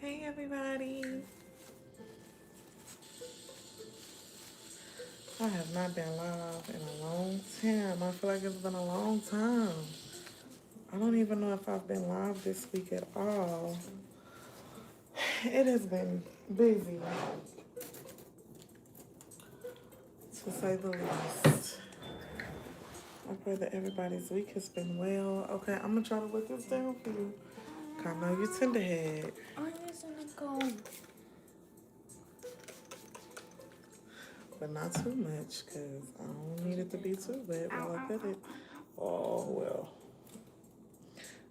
Hey everybody. I have not been live in a long time. I feel like it's been a long time. I don't even know if I've been live this week at all. It has been busy, to say the least. I pray that everybody's week has been well. Okay, I'm gonna try to put this down for you. I know you're tenderhead. I'm just gonna go. But not too much, because I don't need it to be too bad while I put it. Oh, well.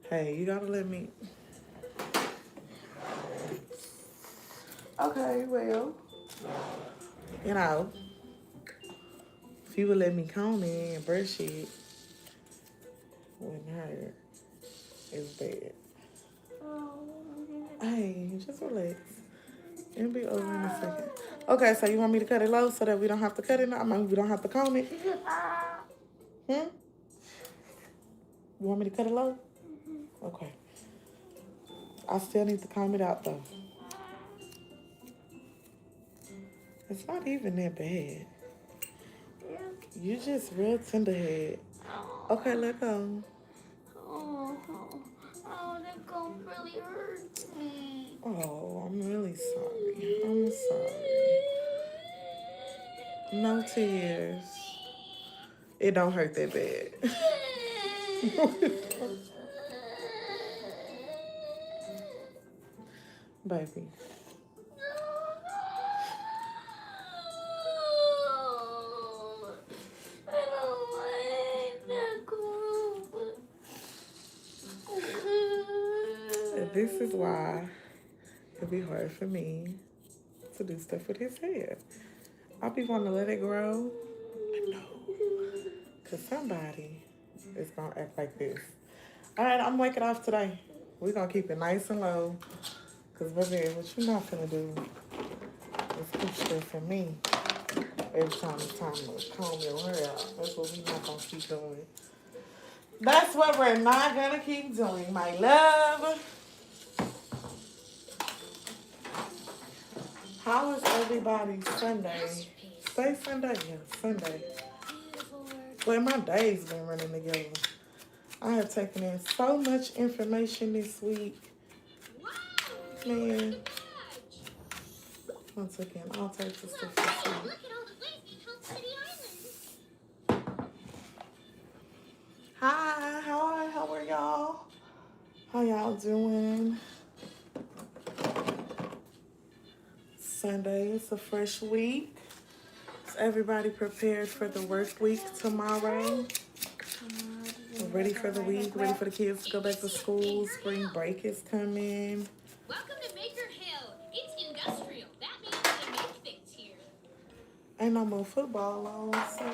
Hey, you gotta let me. Okay, well. You know, if you would let me comb in and brush it, wouldn't hurt. It's bad. Hey, just relax. It'll be over in a second. Okay, so you want me to cut it low so that we don't have to cut it now? I mean, we don't have to comb it? You want me to cut it low? Okay. I still need to comb it out, though. It's not even that bad. You just real tenderhead. Okay, let go. Oh, that gum really hurts me. Oh, I'm really sorry. I'm sorry. No tears. It don't hurt that bad. Baby. I don't like that group. This is why it'd be hard for me to do stuff with his hair. I'll be wanting to let it grow. But no. Because somebody is going to act like this. All right, I'm waking off today. We're going to keep it nice and low. Because, baby, what you're not going to do is keep shit from me every time it's time to comb your hair out. That's what we're not going to keep doing. That's what we're not going to keep doing, my love. How is everybody's Sunday? Say Sunday? Yeah, Sunday. Well, my day's been running together. I have taken in so much information this week. Man. Once again, I'll take the stuff this week. Hi, how are y'all? How y'all doing? Sunday is a fresh week. Is everybody prepared for the work week tomorrow? Ready for the week, ready for the kids to go back to school. Spring break is coming. Welcome to Maker Hill. It's industrial. That means they make things here. Ain't no more football on, so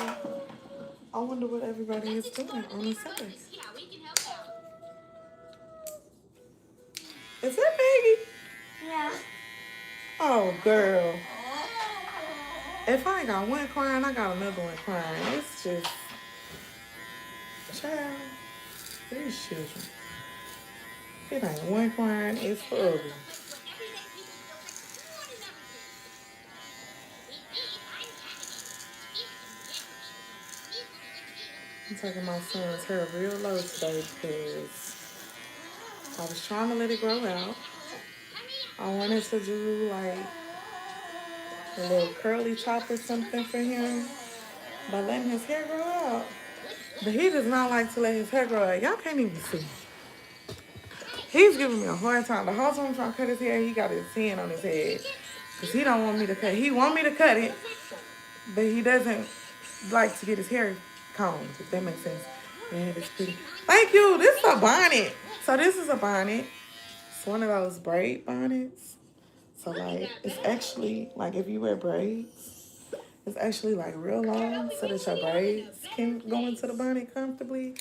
I wonder what everybody is doing on a Sunday. See how we can help out. Is that Maggie? Yeah. Oh, girl. If I ain't got one crying, I got another one crying. It's just, child, these children. It ain't one crying, it's for ugly. I'm taking my son's hair real low today because I was trying to let it grow out. I wanted to do like a little curly chop or something for him by letting his hair grow out. But he does not like to let his hair grow out. Y'all can't even see. He's giving me a hard time. The whole time I'm trying to cut his hair, he got his hand on his head. Because he don't want me to cut. He want me to cut it, but he doesn't like to get his hair combed, if that makes sense. Yeah, that's pretty. Thank you. This is a bonnet. So this is a bonnet. It's one of those braid bonnets. So like, it's actually, like if you wear braids, it's actually like real long so that your braids can go into the bonnet comfortably.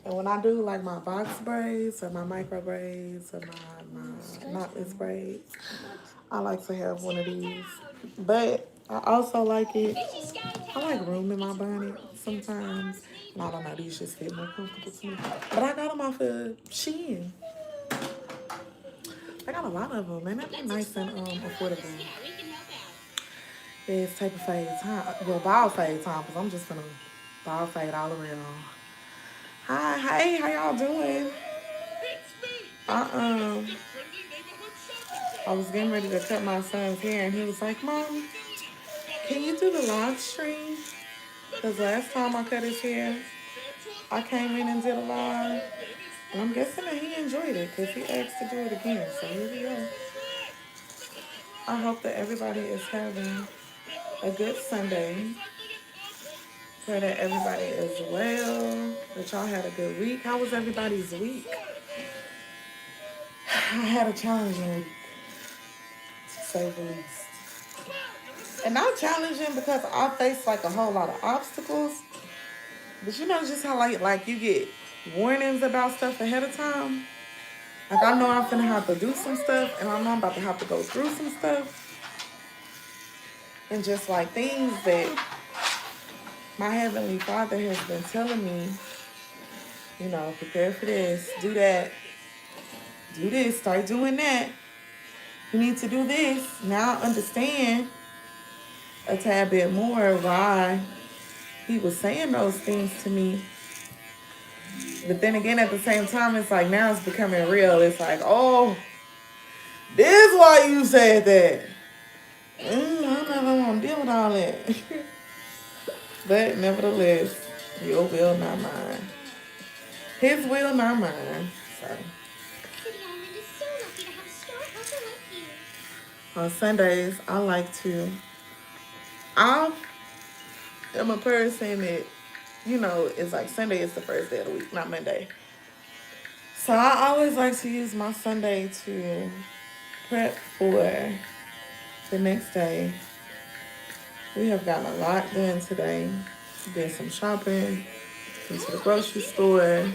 And when I do like my box braids or my micro braids or my knotless braids, I like to have one of these. But I also like it. I like room in my bonnet sometimes. And I don't know, these just fit more comfortable to me. But I got them off of Shein. They got a lot of them, man. They're nice and affordable. Yeah, we can help out. It's type of fade time. Well, ball fade time, because I'm just gonna ball fade all around. Hi, hey, how y'all doing? Uh, I was getting ready to cut my son's hair, and he was like, Mom, can you do the live stream? Because last time I cut his hair, I came in and did a live. And I'm guessing that he enjoyed it because he asked to do it again. So here we go. I hope that everybody is having a good Sunday. Pray that everybody is well, that y'all had a good week. How was everybody's week? I had a challenging week, to say the least. And not challenging because I faced like a whole lot of obstacles. But you know just how like you get warnings about stuff ahead of time? Like I know I'm finna have to do some stuff and I know I'm about to have to go through some stuff. And just like things that my Heavenly Father has been telling me, you know, prepare for this, do that, do this, start doing that. You need to do this. Now I understand a tad bit more why he was saying those things to me. But then again, at the same time, it's like now it's becoming real. It's like, oh, this is why you said that. I don't want to deal with all that. But nevertheless, your will, not mine. His will, not mine. So. City Island is so lucky to have a storehouse like you. On Sundays, I like to. I am a person that, you know, it's like Sunday is the first day of the week, not Monday. So I always like to use my Sunday to prep for the next day. We have gotten a lot done today. Did some shopping, went to the grocery store.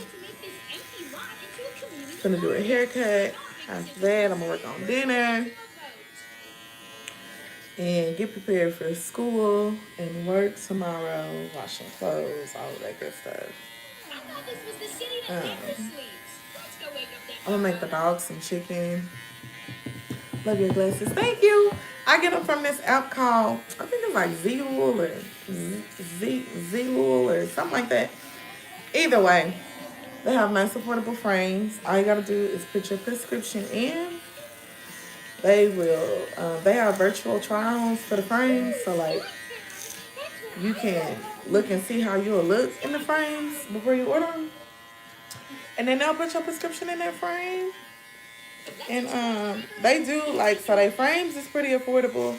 Gonna do a haircut. After that, I'm gonna work on dinner and get prepared for school and work tomorrow, washing clothes, all of that good stuff. I'm gonna make the dog some chicken. Love your glasses. Thank you. I get them from this app called, I think it's like Zlul or Zlul or something like that. Either way, they have nice affordable frames. All you gotta do is put your prescription in. They will, they have virtual try-ons for the frames. So like, you can look and see how you'll look in the frames before you order them. And then they'll put your prescription in that frame. And they do like, so they frames is pretty affordable,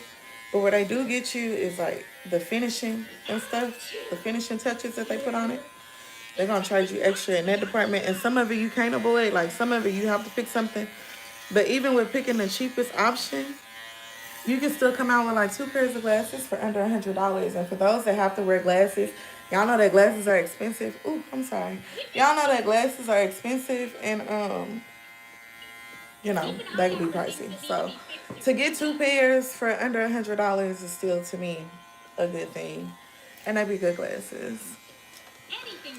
but what they do get you is like the finishing and stuff, the finishing touches that they put on it. They're gonna charge you extra in that department, and some of it you can't avoid, like some of it you have to pick something. But even with picking the cheapest option, you can still come out with like 2 pairs of glasses for under $100. And for those that have to wear glasses, y'all know that glasses are expensive. Ooh, I'm sorry. Y'all know that glasses are expensive, and you know, that could be pricey. So to get 2 pairs for under $100 is still, to me, a good thing. And they be good glasses.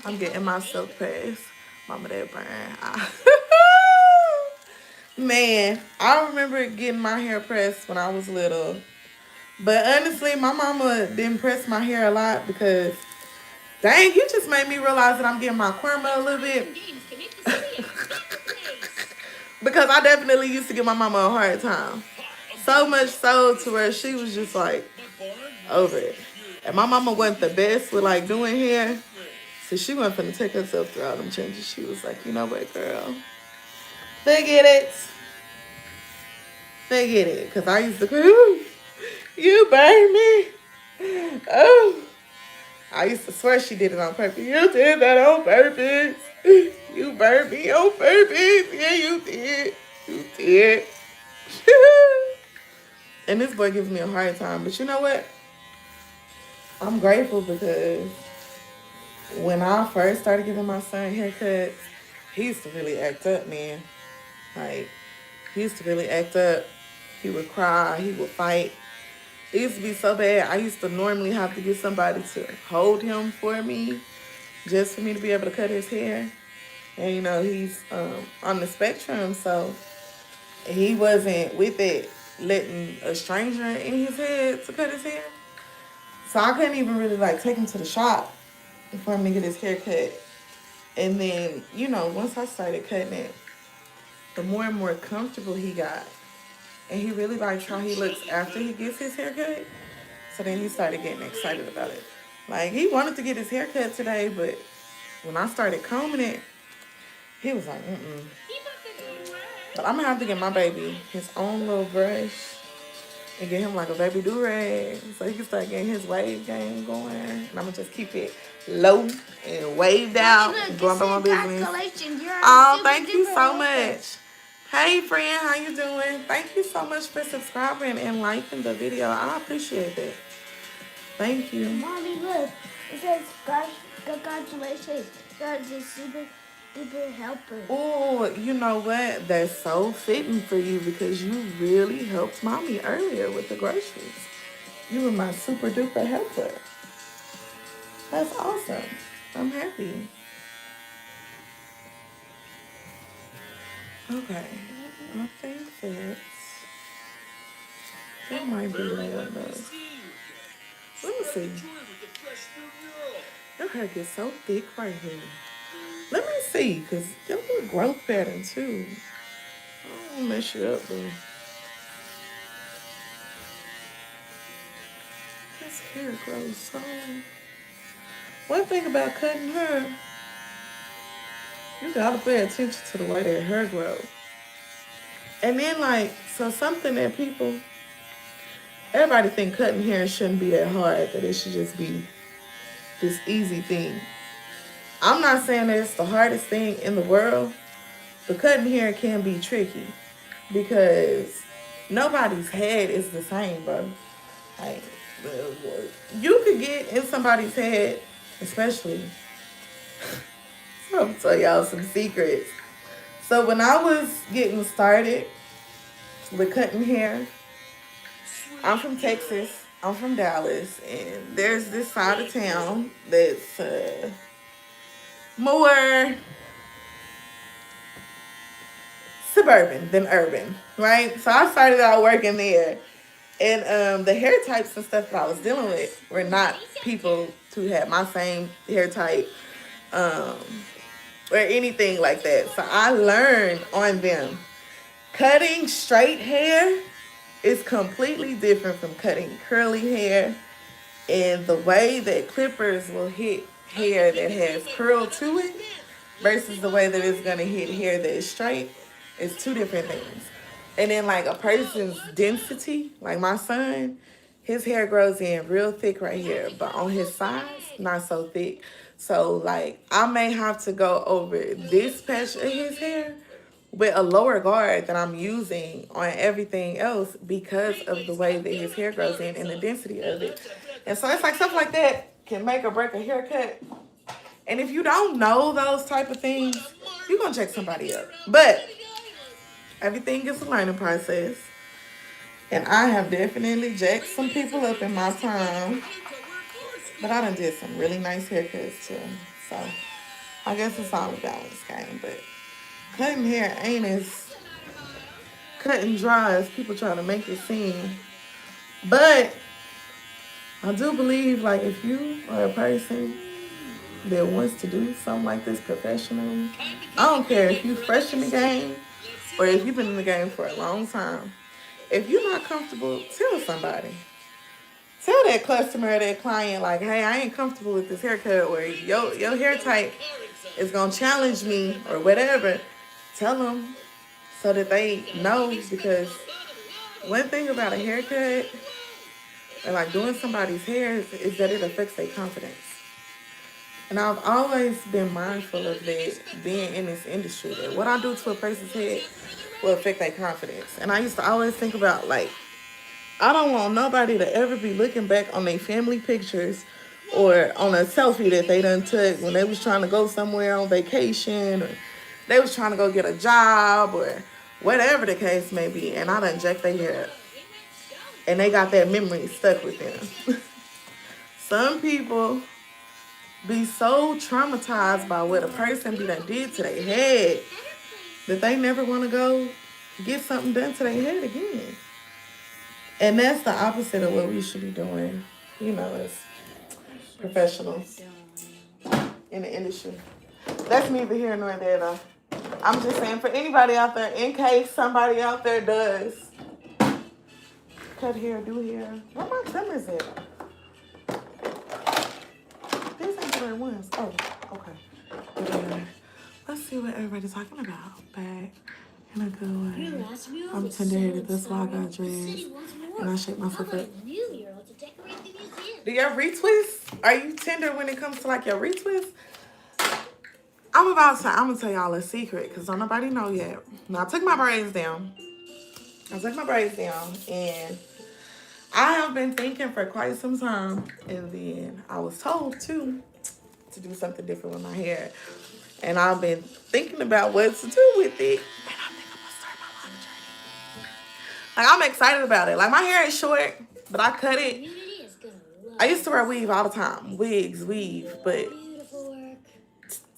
I'm getting my silk pass. Mama, that burn. Man, I remember getting my hair pressed when I was little. But honestly, my mama didn't press my hair a lot because, dang, you just made me realize that I'm getting my karma a little bit. Because I definitely used to give my mama a hard time. So much so to where she was just like over it. And my mama wasn't the best with like doing hair. So she wasn't finna take herself through all them changes. She was like, you know what, girl? Forget it. Forget it. Because I used to go, you burned me. Oh. I used to swear she did it on purpose. You did that on purpose. You burned me on purpose. Yeah, you did. You did. And this boy gives me a hard time. But you know what? I'm grateful because when I first started giving my son haircuts, he used to really act up, man. Like, he used to really act up. He would cry. He would fight. It used to be so bad. I used to normally have to get somebody to hold him for me just for me to be able to cut his hair. And, you know, he's on the spectrum, so he wasn't with it letting a stranger in his head to cut his hair. So I couldn't even really like take him to the shop for him to get his hair cut. And then, you know, once I started cutting it, the more and more comfortable he got. And he really likes how he looks after he gets his hair cut. So then he started getting excited about it. Like, he wanted to get his hair cut today, but when I started combing it, he was like, mm-mm. But I'm going to have to get my baby his own little brush and get him like a baby do-rag so he can start getting his wave game going. And I'm going to just keep it low and waved out and going about my business. Oh, thank you so much. Hey, friend, how you doing? Thank you so much for subscribing and liking the video. I appreciate that. Thank you. Mommy, look. It says, congratulations. You're the super duper helper. Oh, you know what? That's so fitting for you because you really helped mommy earlier with the groceries. You were my super duper helper. That's awesome. I'm happy. Okay. I think that might be loud enough. Let me see. Your hair gets so thick right here. Let me see, because your little growth pattern too. I don't mess you up, though. This hair grows so... One thing about cutting hair, you gotta pay attention to the way that hair grows. And then, like, so something that people... Everybody think cutting hair shouldn't be that hard, that it should just be this easy thing. I'm not saying that it's the hardest thing in the world, but cutting hair can be tricky because nobody's head is the same, bro. Like, you could get in somebody's head, especially. So I'm tell y'all some secrets. So when I was getting started with cutting hair, I'm from Texas. I'm from Dallas, and there's this side of town that's more suburban than urban, right? So I started out working there, and the hair types and stuff that I was dealing with were not people who had my same hair type or anything like that. So I learned on them. Cutting straight hair is completely different from cutting curly hair, and the way that clippers will hit hair that has curl to it versus the way that it's going to hit hair that is straight is two different things. And then like a person's density, like my son, his hair grows in real thick right here, but on his sides, not so thick. So like I may have to go over this patch of his hair with a lower guard that I'm using on everything else because of the way that his hair grows in and the density of it. And so it's like stuff like that can make or break a haircut. And if you don't know those type of things, you're going to check somebody up. But everything is a learning process. And I have definitely jacked some people up in my time. But I done did some really nice haircuts too. So I guess it's all a balance game. But cutting hair ain't as cut and dry as people try to make it seem. But I do believe, like, if you are a person that wants to do something like this professionally, I don't care if you're fresh in the game or if you've been in the game for a long time. If you're not comfortable, tell somebody. Tell that customer or that client, like, hey, I ain't comfortable with this haircut, or your hair type is going to challenge me or whatever. Tell them so that they know, because one thing about a haircut and like doing somebody's hair is that it affects their confidence. And I've always been mindful of that being in this industry, that what I do to a person's head will affect their confidence. And I used to always think about, like, I don't want nobody to ever be looking back on their family pictures or on a selfie that they done took when they was trying to go somewhere on vacation, or they was trying to go get a job, or whatever the case may be, and I done jacked their hair up. And they got that memory stuck with them. Some people be so traumatized by what a person be done did to their head that they never want to go get something done to their head again. And that's the opposite of what we should be doing, you know, as professionals in the industry. That's neither here nor there, though. I'm just saying, for anybody out there, in case somebody out there does cut hair, do hair. Where my trimmers at? These ain't the right ones. Oh, okay. But anyway, let's see what everybody's talking about. Back in a good way. I'm tender-headed. That's why I got dressed. And I shake myself up. Do your retwists? Are you tender when it comes to like your retwists? I'm gonna tell y'all a secret because don't nobody know yet. Now I took my braids down. And I have been thinking for quite some time, and then I was told too to do something different with my hair. And I've been thinking about what to do with it. And I think I'm gonna start my long journey. Like, I'm excited about it. Like, my hair is short, but I cut it. I used to wear weave all the time. Wigs, weave. But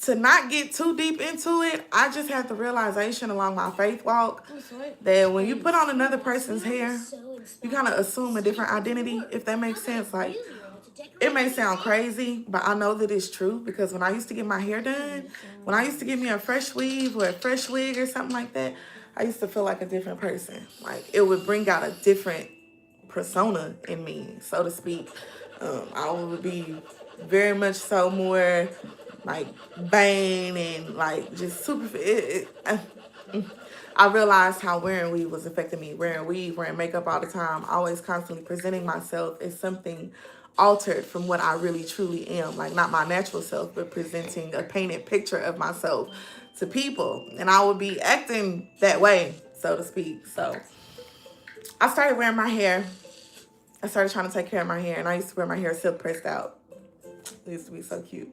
to not get too deep into it, I just had the realization along my faith walk that when you put on another person's hair, you kind of assume a different identity, if that makes sense. Like, it may sound crazy, but I know that it's true because when I used to get my hair done, when I used to get me a fresh weave or a fresh wig or something like that, I used to feel like a different person. Like, it would bring out a different persona in me, so to speak. I would be very much so more like vain and like just super. I realized how wearing weave was affecting me. Wearing weave, wearing makeup all the time, always constantly presenting myself as something altered from what I really truly am. Like, not my natural self, but presenting a painted picture of myself to people. And I would be acting that way, so to speak. So I started wearing my hair. I started trying to take care of my hair. And I used to wear my hair silk pressed out. It used to be so cute.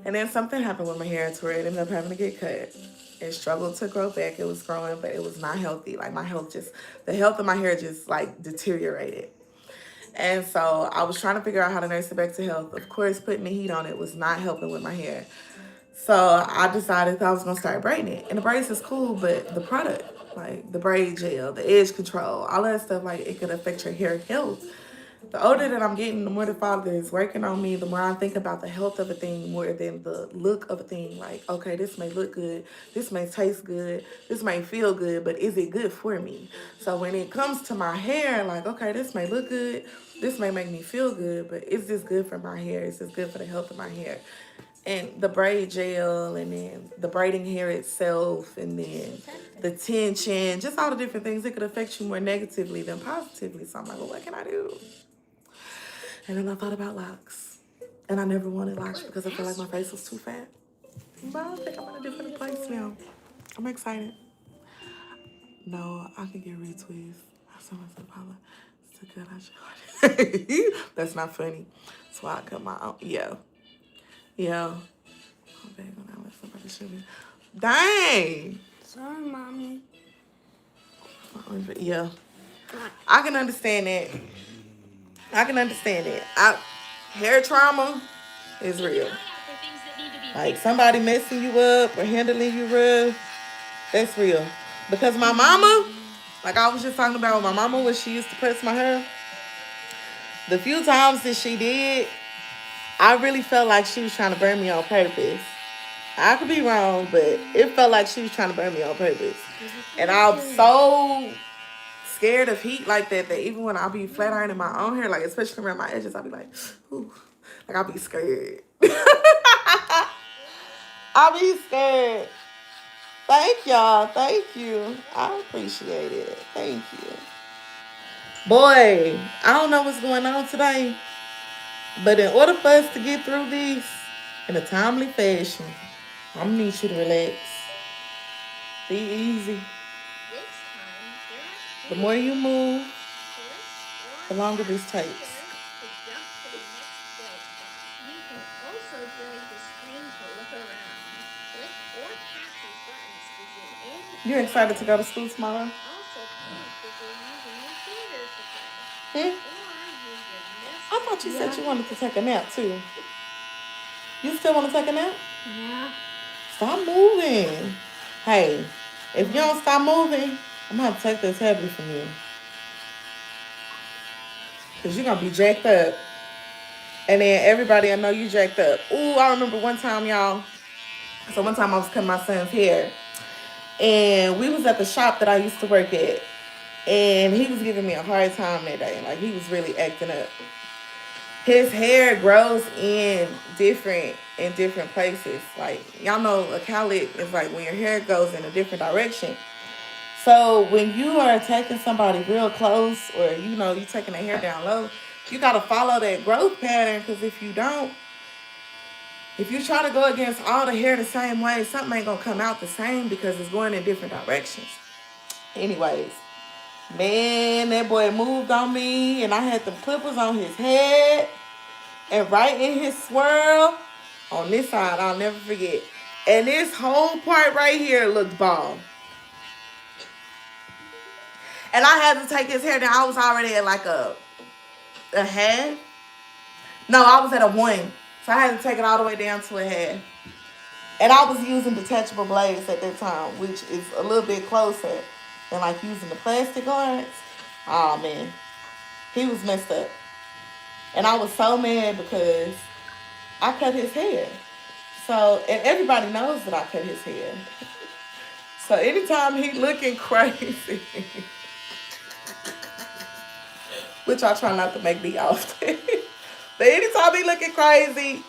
And then something happened with my hair to where it ended up having to get cut. It struggled to grow back. It was growing, but it was not healthy. Like, the health of my hair just like deteriorated. And so I was trying to figure out how to nurse it back to health. Of course, putting the heat on it was not helping with my hair. So I decided that I was going to start braiding it. And the braids is cool, but the product, like the braid gel, the edge control, all that stuff, like, it could affect your hair health. The older that I'm getting, the more the Father is working on me, the more I think about the health of a thing more than the look of a thing. Like, okay, this may look good, this may taste good, this may feel good, but is it good for me? So when it comes to my hair, like, okay, this may look good, this may make me feel good, but is this good for my hair? Is this good for the health of my hair? And the braid gel, and then the braiding hair itself, and then the tension, just all the different things, it could affect you more negatively than positively. So I'm like, well, what can I do? And then I thought about locks. And I never wanted locks because I feel like my face was too fat. But I think I'm in a different place now. I'm excited. No, I can get retweets. I saw myself, Paula. It's too good. I should. That's not funny. That's why I cut my own. Yeah. Yeah. Oh, baby, now let somebody show me. Dang. Sorry, Mommy. Yeah. I can understand that. Hair trauma is real. Like, somebody messing you up or handling you rough, that's real. Because my mama, like I was just talking about with my mama when she used to press my hair, the few times that she did, I really felt like she was trying to burn me on purpose. I could be wrong, but it felt like she was trying to burn me on purpose. And I'm so scared of heat like that even when I be flat ironing my own hair, like especially around my edges, I'll be like, ooh, like I'll be scared. I'll be scared. Thank y'all. Thank you. I appreciate it. Thank you. Boy, I don't know what's going on today, but in order for us to get through this in a timely fashion, I'm gonna need you to relax. Be easy. The more you move, the longer this takes. You excited to go to school tomorrow? I thought you said you wanted to take a nap too. You still want to take a nap? Yeah. Stop moving. Hey, if you don't stop moving, I'm gonna have to take this tablet from you. Cause you're gonna be jacked up. And then everybody I know you jacked up. Ooh, I remember one time, y'all. So one time I was cutting my son's hair. And we was at the shop that I used to work at. And he was giving me a hard time that day. Like, he was really acting up. His hair grows in different places. Like, y'all know a cowlick is like when your hair goes in a different direction. So when you are taking somebody real close, or you taking their hair down low, you gotta follow that growth pattern. Because if you don't, if you try to go against all the hair the same way, something ain't gonna come out the same because it's going in different directions. Anyways, man, that boy moved on me, and I had the clippers on his head, and right in his swirl, on this side, I'll never forget. And this whole part right here looked bald. And I had to take his hair down. I was already at like a half. No, I was at a 1. So I had to take it all the way down to a half. And I was using detachable blades at that time, which is a little bit closer than like using the plastic guards. Oh, man. He was messed up. And I was so mad because I cut his hair. So, and everybody knows that I cut his hair. So anytime he looking crazy, which I try not to make me often, but anytime he looking crazy,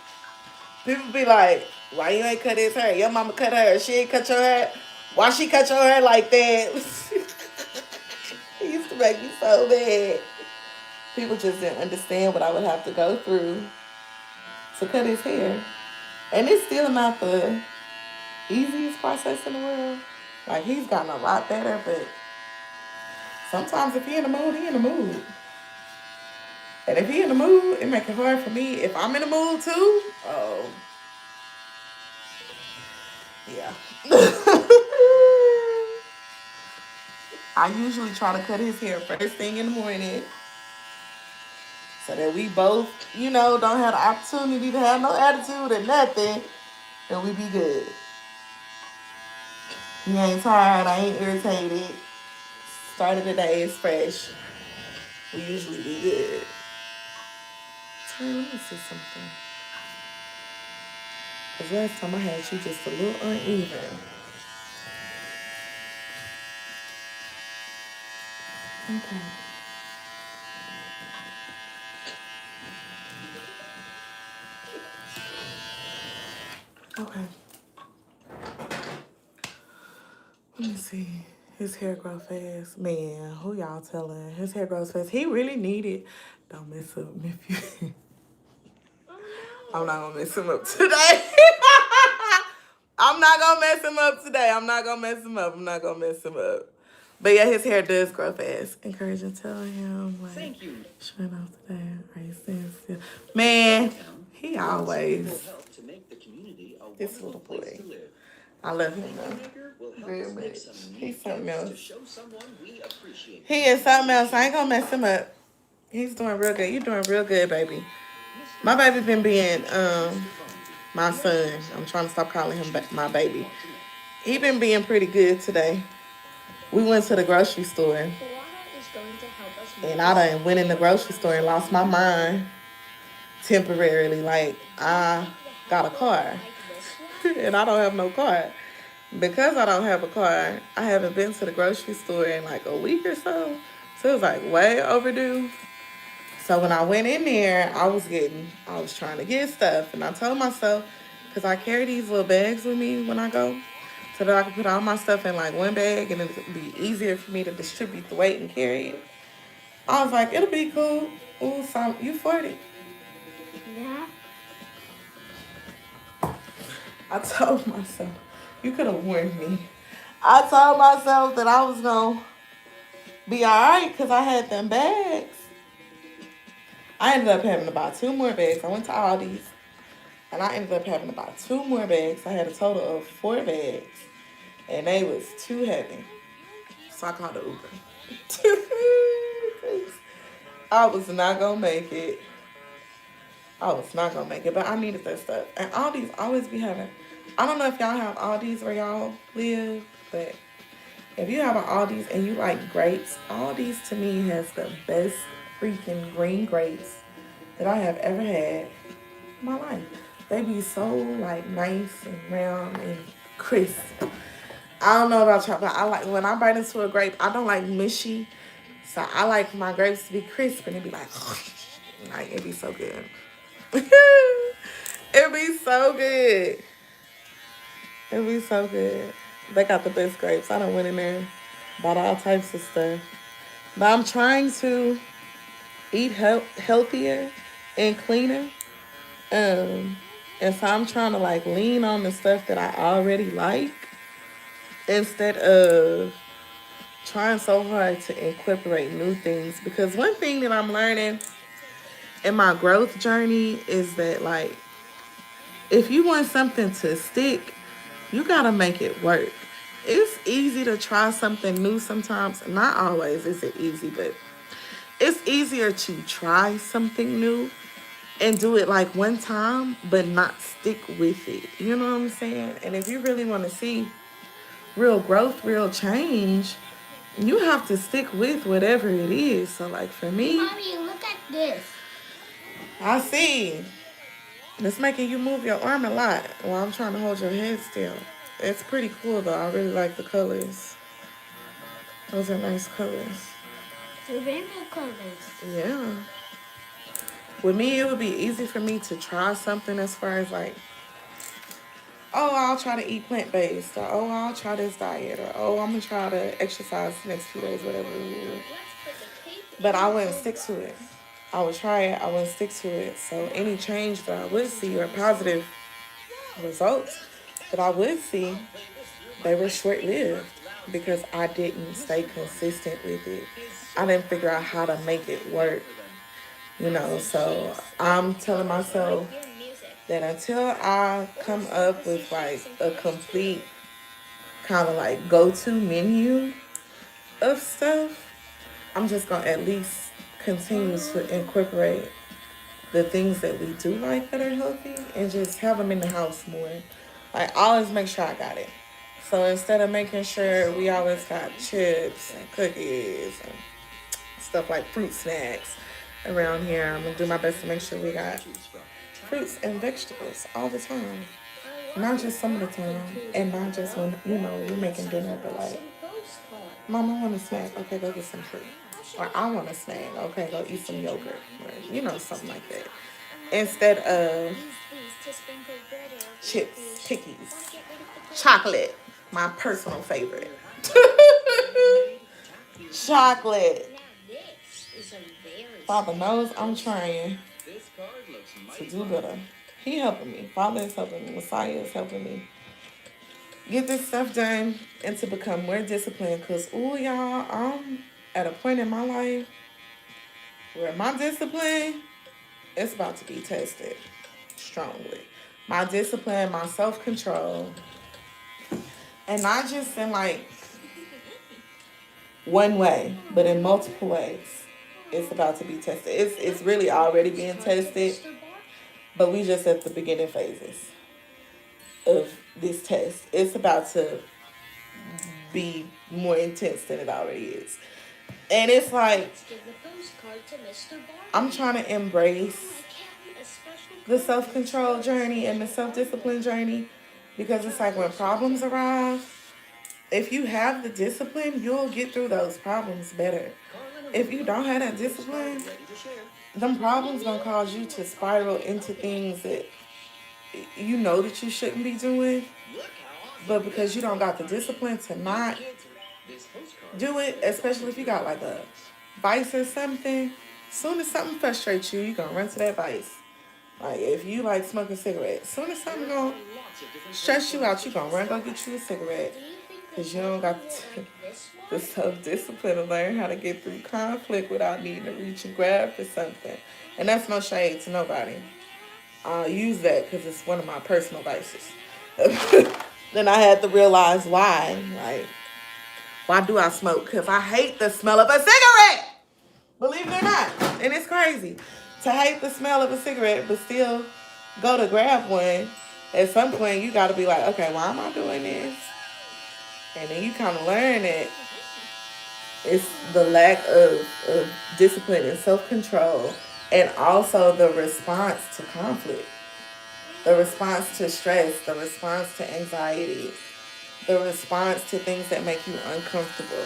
people be like, why you ain't cut his hair? Your mama cut her hair. She ain't cut your hair. Why she cut your hair like that? It used to make me so mad. People just didn't understand what I would have to go through to cut his hair. And it's still not the easiest process in the world. Like, he's gotten a lot better, but sometimes if he in the mood, he in the mood. And if he in the mood, it make it hard for me. If I'm in the mood too, oh, yeah. I usually try to cut his hair first thing in the morning so that we both, don't have the opportunity to have no attitude or nothing, and we be good. He ain't tired, I ain't irritated. Start of the day is fresh. We usually be good. Let me see something. Because last time I had you just a little uneven. Okay. Okay. Let me see. His hair grow fast. Man, who y'all telling? His hair grows fast. He really needed. Don't mess up if you. I'm not gonna mess him up today. I'm not gonna mess him up today. I'm not gonna mess him up. But yeah, his hair does grow fast. Encourage and tell him, like, thank you. Showing off today. Are you staying still? Man, he always. This little boy. I love him though. Very much. He's something else. He is something else. I ain't gonna mess him up. He's doing real good. You're doing real good, baby. My baby been being my son. I'm trying to stop calling him my baby. He been being pretty good today. We went to the grocery store. And I done went in the grocery store and lost my mind temporarily. Like, I got a car. And I don't have no car. Because I don't have a car, I haven't been to the grocery store in like a week or so. So it was like way overdue. So when I went in there, I was trying to get stuff. And I told myself, because I carry these little bags with me when I go, so that I can put all my stuff in like one bag and it'll be easier for me to distribute the weight and carry it. I was like, it'll be cool. Ooh, you 40. Yeah. I told myself, you could have warned me. I told myself that I was going to be all right because I had them bags. I ended up having to buy 2 more bags. I went to Aldi's and I ended up having to buy 2 more bags. I had a total of 4 bags and they was too heavy. So I called the Uber. I was not going to make it. But I needed that stuff. And Aldi's always be having, I don't know if y'all have Aldi's where y'all live, but If you have an Aldi's and you like grapes, Aldi's to me has the best freaking green grapes that I have ever had in my life. They be so like nice and round and crisp. I don't know about y'all, but I like when I bite into a grape, I don't like mushy. So I like my grapes to be crisp and it be like it be so good. It be so good. It be so good. They got the best grapes. I done went in there, bought all types of stuff. But I'm trying to eat healthier and cleaner. And so I'm trying to like lean on the stuff that I already like instead of trying so hard to incorporate new things. Because one thing that I'm learning in my growth journey is that like if you want something to stick, you gotta make it work. It's easy to try something new sometimes. Not always is it easy, but it's easier to try something new and do it like one time, but not stick with it. You know what I'm saying? And if you really want to see real growth, real change, you have to stick with whatever it is. So like for me, Mommy, look at this. I see. It's making you move your arm a lot while I'm trying to hold your head still. It's pretty cool though. I really like the colors. Those are nice colors. The rainbow colors. Yeah. With me, it would be easy for me to try something as far as like, oh, I'll try to eat plant-based, or oh, I'll try this diet, or oh, I'm going to try to exercise the next few days, whatever. But I wouldn't stick to it. I would try it, I wouldn't stick to it. So any change that I would see or positive results that I would see, they were short-lived because I didn't stay consistent with it. I didn't figure out how to make it work. You know, so I'm telling myself that until I come up with like a complete kind of like go-to menu of stuff, I'm just going to at least continue to incorporate the things that we do like that are healthy and just have them in the house more. Like, I always make sure I got it. So instead of making sure we always got chips and cookies and stuff like fruit snacks around here, I'm gonna do my best to make sure we got fruits and vegetables all the time. Not just some of the time, and not just when, you know, we're making dinner, but like, Mom, I want a snack. Okay, go get some fruit. Or I want a snack. Okay, go eat some yogurt. Or, you know, something like that. Instead of chips, cookies, chocolate, my personal favorite. Chocolate. Father knows I'm trying to do better. He helping me. Father is helping me. Messiah is helping me get this stuff done and to become more disciplined. Because, ooh, y'all, I'm at a point in my life where my discipline is about to be tested strongly. My discipline, my self-control, and not just in like one way, but in multiple ways. It's about to be tested. It's really already being tested, but we just at the beginning phases of this test. It's about to be more intense than it already is. And it's like, I'm trying to embrace the self-control journey and the self-discipline journey, because it's like when problems arise, if you have the discipline, you'll get through those problems better. If you don't have that discipline, them problems gonna cause you to spiral into things that you know that you shouldn't be doing, but because you don't got the discipline to not do it, especially if you got like a vice or something, soon as something frustrates you, you're gonna run to that vice. Like if you like smoking cigarettes, soon as something gonna stress you out, you gonna run go get you a cigarette, because you don't got the self-discipline to learn how to get through conflict without needing to reach and grab for something. And that's no shade to nobody. I'll use that because it's one of my personal vices. Then I had to realize why. Like, why do I smoke? Because I hate the smell of a cigarette. Believe it or not. And it's crazy to hate the smell of a cigarette, but still go to grab one. At some point, you got to be like, okay, why am I doing this? And then you kind of learn that it's the lack of discipline and self-control, and also the response to conflict, the response to stress, the response to anxiety, the response to things that make you uncomfortable.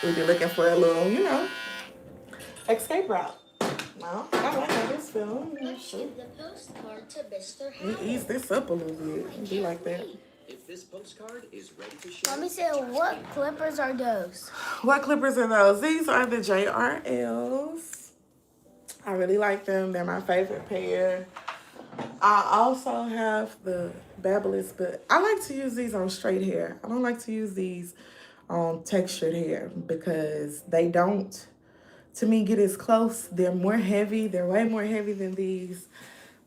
If you're looking for a little, escape route. No, I like how this feels. Let's give the postcard to Mr. We Howard. ease this up a little bit. It'd be like that. If this postcard is ready to share, Let me say, what clippers are those? What clippers are those? These are the JRLs. I really like them. They're my favorite pair. I also have the Babyliss, but I like to use these on straight hair. I don't like to use these on textured hair because they don't, to me, get as close. They're more heavy. They're way more heavy than these.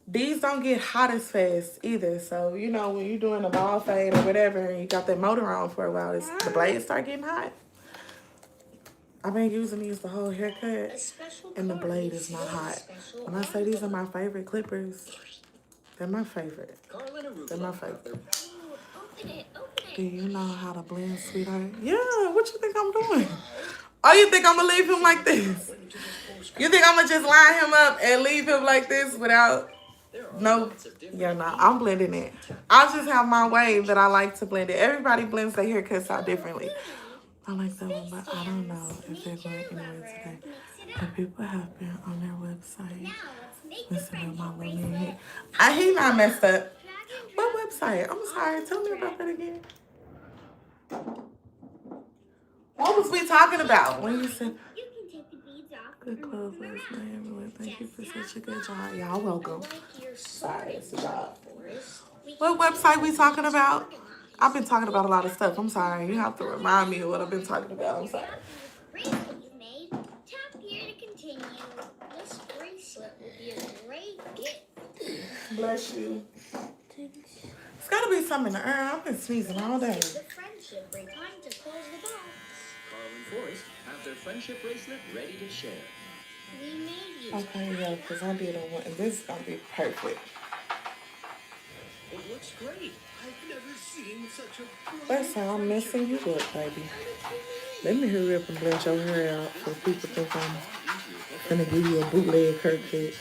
These don't get hot as fast either. So, when you're doing a ball fade or whatever and you got that motor on for a while, the blades start getting hot. I've been using these the whole haircut, and the blade is not hot. When I say these are my favorite clippers, they're my favorite. Carlin and They're my Rudolph have favorite. Open it. Do you know how to blend, sweetheart? Yeah, what you think I'm doing? Oh, you think I'm going to leave him like this? You think I'm going to just line him up and leave him like this without... No, yeah, no, I'm blending it. I just have my way that I like to blend it. Everybody blends their haircuts out differently. I like that one, but I don't know if they're going anywhere today. But people have been on their website. Now let's make the Listen to my friendship woman. bracelet. He not messed up. What website? I'm sorry. Tell me about that again. What was we talking about when you said You can take the beads off. good clothes last night? Everyone, thank you for such a good job. Y'all welcome. Sorry, it's a job. What website we talking about? I've been talking about a lot of stuff. I'm sorry. You have to remind me of what I've been talking about. I'm sorry. Bracelet you made. Tap here to continue. This bracelet will be a great gift. Bless you. It's got to be something in the air. I've been sneezing all day. The friendship ring. Time to close the box. Carl and Forrest have their friendship bracelet ready to share. We made you. Okay, yeah, because I did a one. This is going to be perfect. It looks great. I've never seen such a That's how I'm messing you up, baby. Let me hurry up and blend your hair out so people think I'm going to give you a bootleg haircut.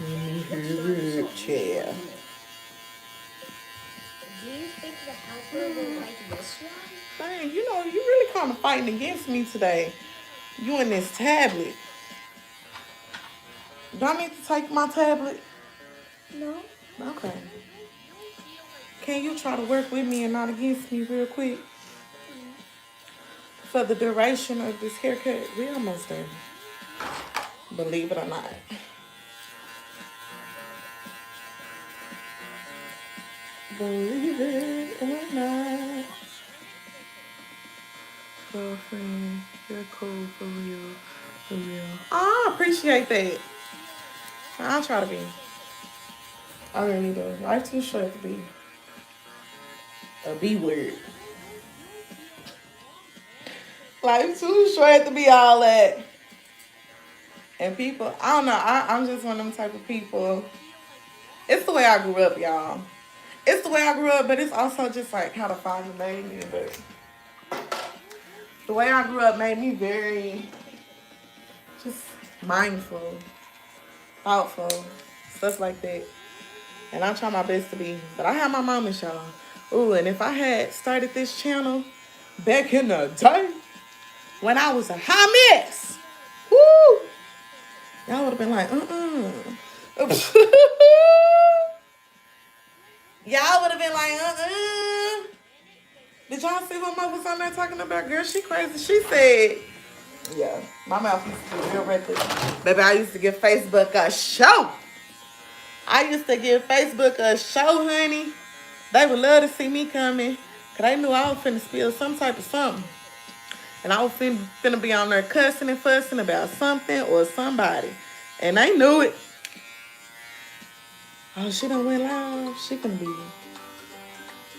Let me hurry up, chair. Do you think the helper will like this one? Dang, you really kind of fighting against me today. You and this tablet. Do I need to take my tablet? No. Okay. Can you try to work with me and not against me real quick? For the duration of this haircut, we almost done. Believe it or not. Believe it or not. Girlfriend, you're cool for real. For real. Oh, I appreciate that. I'll try to be. I really do. Life too short to be a B word. Life too short to be all that. And people, I don't know. I'm just one of them type of people. It's the way I grew up, y'all. It's the way I grew up, but it's also just like how the father made me. But the way I grew up made me very just mindful, thoughtful, stuff like that. And I try my best to be. But I have my moments, y'all. Ooh, and if I had started this channel back in the day when I was a hot mess, woo, y'all would have been like, Y'all would have been like, Did y'all see what Mo was on there talking about? Girl, she crazy. She said, yeah, my mouth used to be real reckless. Baby, I used to give Facebook a show. I used to give Facebook a show, honey. They would love to see me coming. Because they knew I was finna spill some type of something. And I was finna be on there cussing and fussing about something or somebody. And they knew it. Oh, she done went live. She finna be.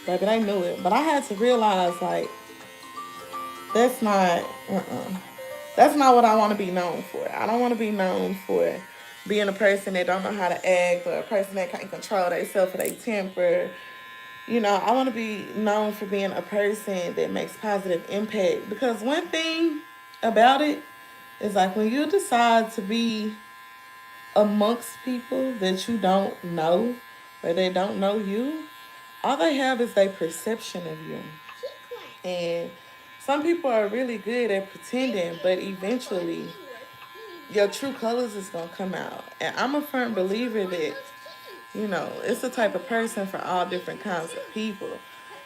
Baby, they knew it. But I had to realize, like, that's not, That's not what I want to be known for. I don't want to be known for being a person that don't know how to act or a person that can't control themselves or their temper You know, I want to be known for being a person that makes positive impact. Because one thing about it is like when you decide to be amongst people that you don't know or they don't know you, all they have is their perception of you. And some people are really good at pretending, but eventually your true colors is gonna come out. And I'm a firm believer that, you know, it's the type of person for all different kinds of people.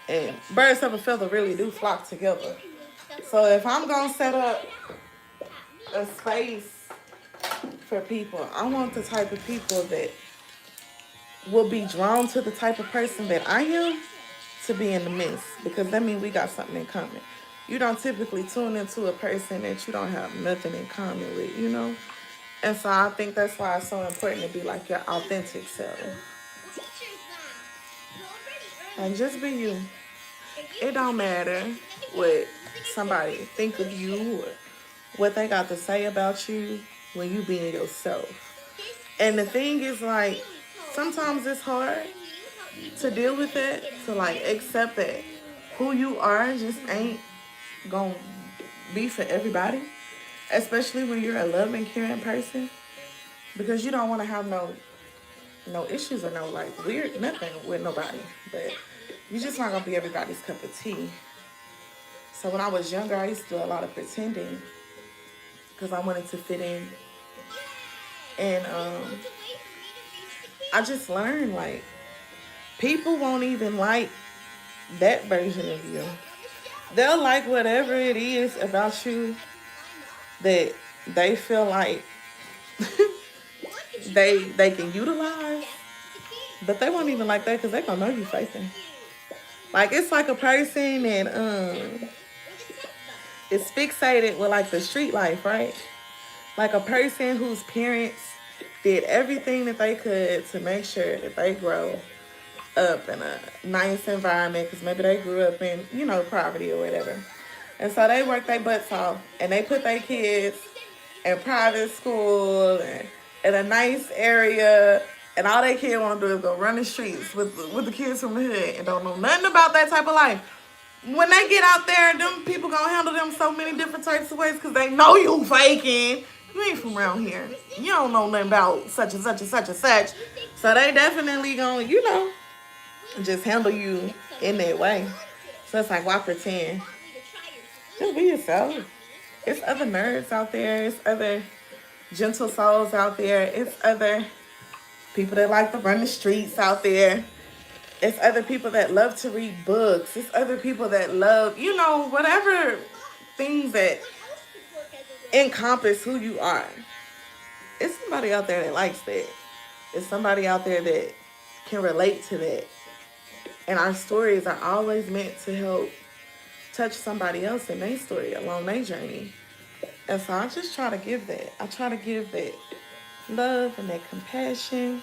And birds of a feather really do flock together. So if I'm gonna set up a space for people, I want the type of people that will be drawn to the type of person that I am to be in the midst, because that means we got something in common. You don't typically tune into a person that you don't have nothing in common with, you know? And so I think that's why it's so important to be like your authentic self. And just be you. It don't matter what somebody think of you or what they got to say about you when you being yourself. And the thing is, like, sometimes it's hard to deal with it, to like accept that who you are just ain't gonna be for everybody, especially when you're a loving, caring person, because you don't want to have no issues or no like weird nothing with nobody, but you just not gonna be everybody's cup of tea. So when I was younger, I used to do a lot of pretending because I wanted to fit in, and I just learned like people won't even like that version of you. They'll like whatever it is about you that they feel like they can utilize, but they won't even like that because they gonna know you faking. Like it's like a person and is fixated with like the street life, right? Like a person whose parents did everything that they could to make sure that they grow up in a nice environment, because maybe they grew up in, you know, poverty or whatever. And so they work their butts off and they put their kids in private school and in a nice area, and all they kid want to do is go run the streets with the kids from the hood and don't know nothing about that type of life. When they get out there, them people gonna handle them so many different types of ways because they know you faking. You ain't from around here. You don't know nothing about such and such and such and such. So they definitely gonna, you know, just handle you in that way. So it's like, why pretend? Just be yourself. It's other nerds out there. It's other gentle souls out there. It's other people that like to run the streets out there. It's other people that love to read books. It's other people that love, you know, whatever things that encompass who you are. It's somebody out there that likes that. It's somebody out there that can relate to that. And our stories are always meant to help touch somebody else in their story along their journey. And so I just try to give that. I try to give that love and that compassion.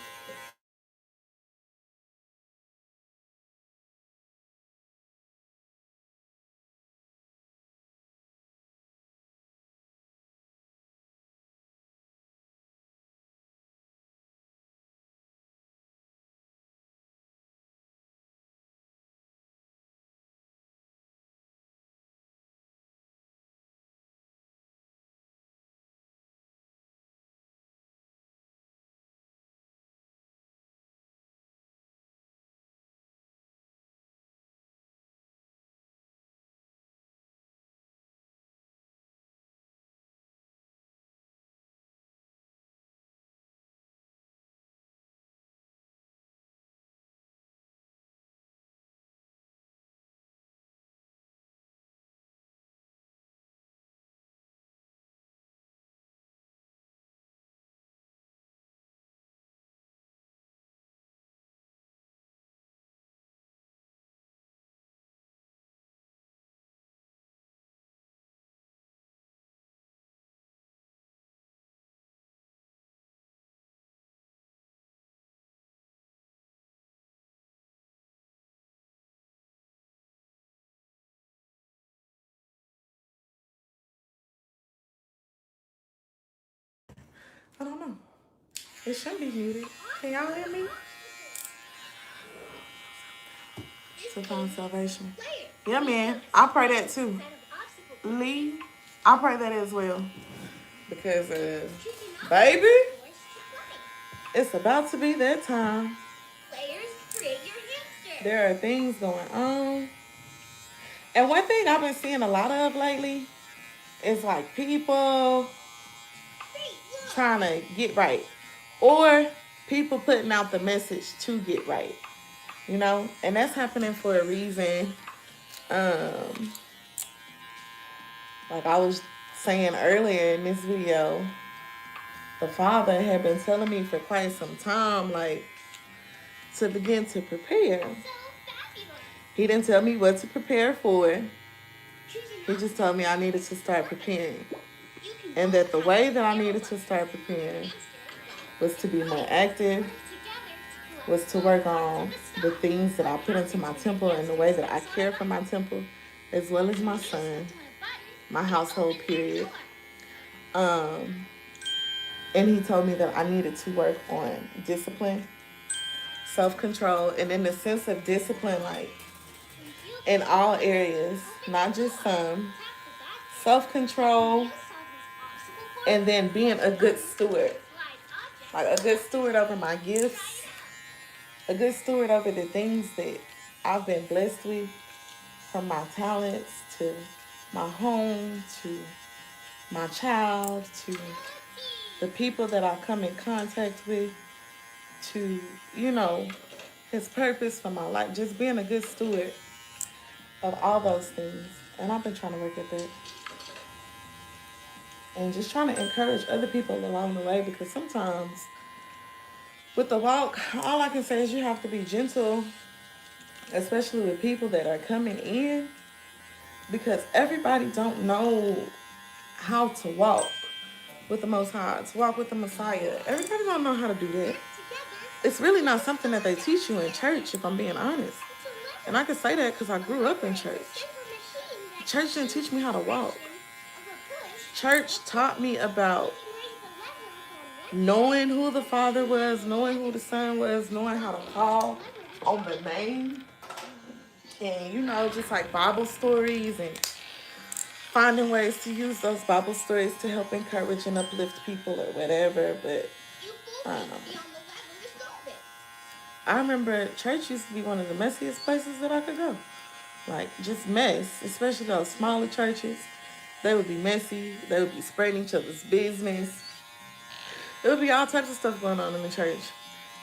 I don't know. It should be muted. Can y'all hear me? to find salvation. Players, Yeah, man. I pray that too. instead of obstacle Lee, I pray that as well. Because, choosing not baby, to force to play. it's about to be that time. Players, create your hamster. There are things going on. And one thing I've been seeing a lot of lately is like people Hey, look. trying to get right. Or people putting out the message to get right. You know? And that's happening for a reason. Like I was saying earlier in this video, the Father had been telling me for quite some time, like, to begin to prepare. So fabulous. He didn't tell me what to prepare for. Choosing He not just told me I needed to start preparing. you can And that the way that I needed to start preparing was to be more active, was to work on the things that I put into my temple and the way that I care for my temple, as well as my son, my household, period. And he told me that I needed to work on discipline, self-control, and in the sense of discipline, like in all areas, not just some, self-control, and then being a good steward. Like a good steward over my gifts, a good steward over the things that I've been blessed with, from my talents to my home to my child to the people that I come in contact with, to, you know, his purpose for my life. Just being a good steward of all those things. And I've been trying to work at that. And just trying to encourage other people along the way, because sometimes with the walk, all I can say is you have to be gentle, especially with people that are coming in, because everybody don't know how to walk with the Most High, to walk with the Messiah. Everybody don't know how to do that. It's really not something that they teach you in church, if I'm being honest. And I can say that because I grew up in church. Church didn't teach me how to walk. Church taught me about knowing who the Father was, knowing who the Son was, knowing how to call on the name. And, you know, just like Bible stories and finding ways to use those Bible stories to help encourage and uplift people or whatever. But I remember church used to be one of the messiest places that I could go. Like, just mess, especially those smaller churches. They would be messy. They would be spreading each other's business. There would be all types of stuff going on in the church.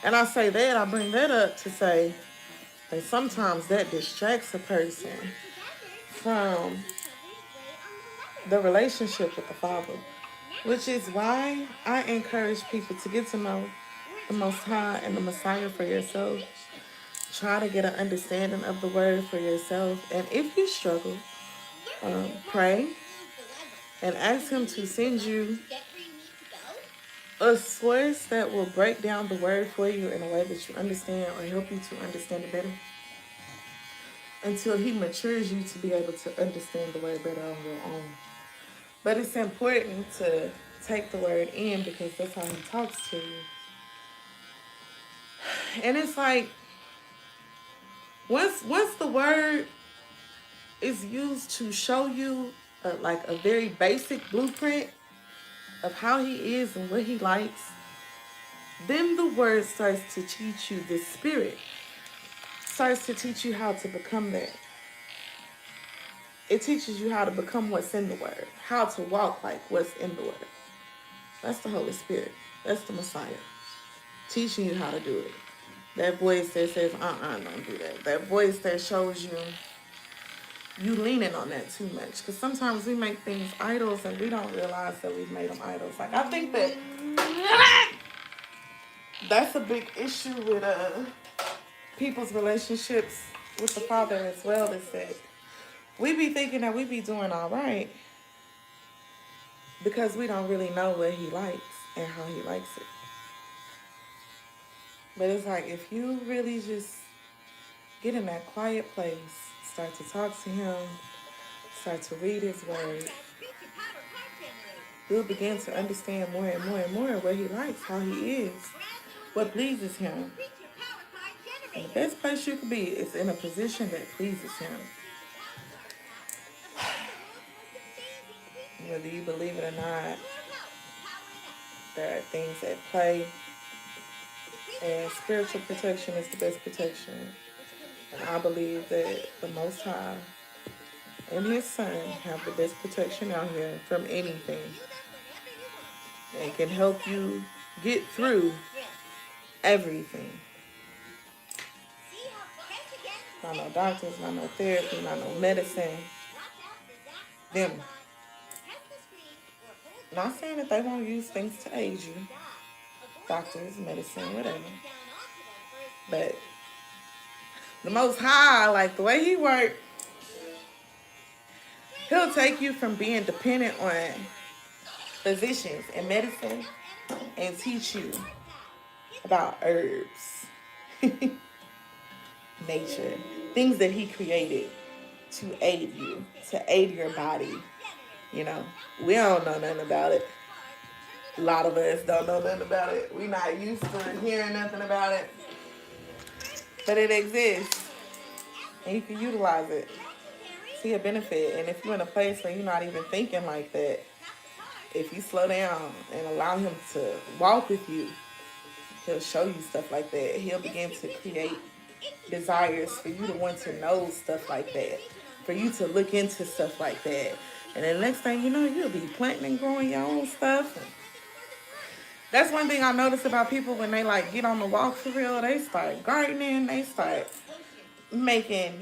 And I say that, I bring that up to say that sometimes that distracts a person from the relationship with the Father, which is why I encourage people to get to know the Most High and the Messiah for yourself. Try to get an understanding of the Word for yourself. And if you struggle, pray and ask Him to send you a source that will break down the Word for you in a way that you understand, or help you to understand it better, until He matures you to be able to understand the Word better on your own. But it's important to take the Word in, because that's how He talks to you. And it's like, once the Word is used to show you like a very basic blueprint of how He is and what He likes, then the Word starts to teach you the Spirit, starts to teach you how to become that. It teaches you how to become what's in the Word, how to walk like what's in the Word. That's the Holy Spirit. That's the Messiah, teaching you how to do it. That voice that says, don't do that. That voice that shows you leaning on that too much. Because sometimes we make things idols and we don't realize that we've made them idols. Like, I think that's a big issue with people's relationships with the Father as well, is that we be thinking that we be doing all right because we don't really know what He likes and how He likes it. But it's like, if you really just get in that quiet place, start to talk to Him, start to read His Word, you'll begin to understand more and more and more what He likes, how He is, what pleases Him. And the best place you could be is in a position that pleases him. Whether you believe it or not, there are things at play, and spiritual protection is the best protection. And I believe that the Most High and His Son have the best protection out here from anything. And can help you get through everything. Not no doctors, not no therapy, not no medicine. Them. Not saying that they won't use things to aid you. Doctors, medicine, whatever. But the Most High, like the way He works, He'll take you from being dependent on physicians and medicine and teach you about herbs, nature, things that He created to aid you, to aid your body. You know, we don't know nothing about it. A lot of us don't know nothing about it. We're not used to hearing nothing about it. But it exists. And you can utilize it. See a benefit. And if you're in a place where you're not even thinking like that, if you slow down and allow Him to walk with you, He'll show you stuff like that. He'll begin to create desires for you to want to know stuff like that. For you to look into stuff like that. And then next thing you know, you'll be planting and growing your own stuff. That's one thing I notice about people when they like get on the walk for real. They start gardening. They start making,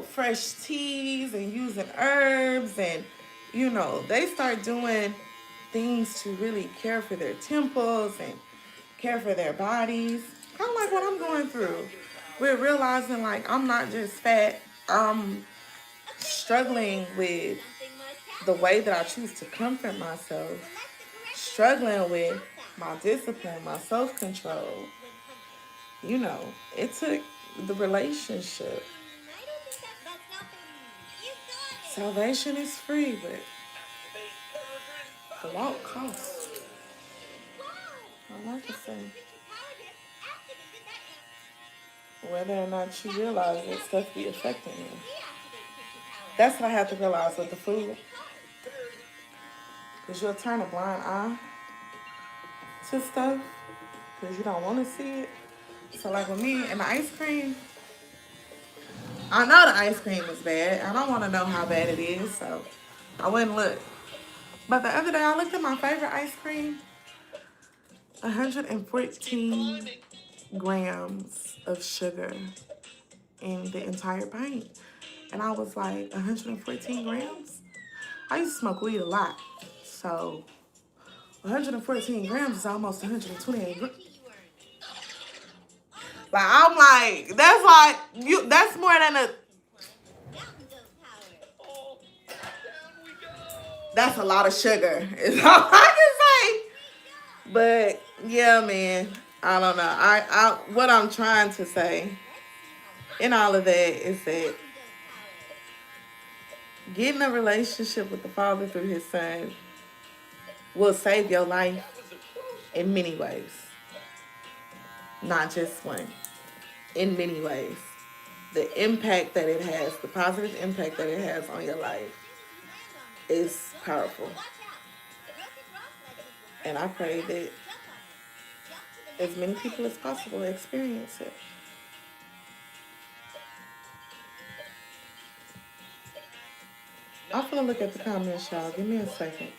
fresh teas and using herbs. And, they start doing things to really care for their temples and care for their bodies. Kind of like what I'm going through. We're realizing like I'm not just fat. I'm struggling with the way that I choose to comfort myself. Struggling with my discipline, my self-control. It took the relationship. Salvation is free, but the walk costs. I like to say, whether or not you realize that stuff be affecting you. That's what I have to realize with the food. Because you'll turn a blind eye to stuff because you don't want to see it. So like with me and the ice cream, I know the ice cream is bad. I don't want to know how bad it is, so I wouldn't look. But the other day I looked at my favorite ice cream. 114 grams of sugar in the entire pint. And I was like, 114 grams? I used to smoke weed a lot. So 114 grams is almost 128 grams. Like, I'm like, that's more than that's a lot of sugar, is all I can say. But, yeah, man, I don't know. What I'm trying to say in all of that is that getting a relationship with the Father through His Son will save your life in many ways. Not just one. In many ways. The impact that it has, the positive impact that it has on your life is powerful. And I pray that as many people as possible experience it. I'm gonna look at the comments, y'all. Give me a second.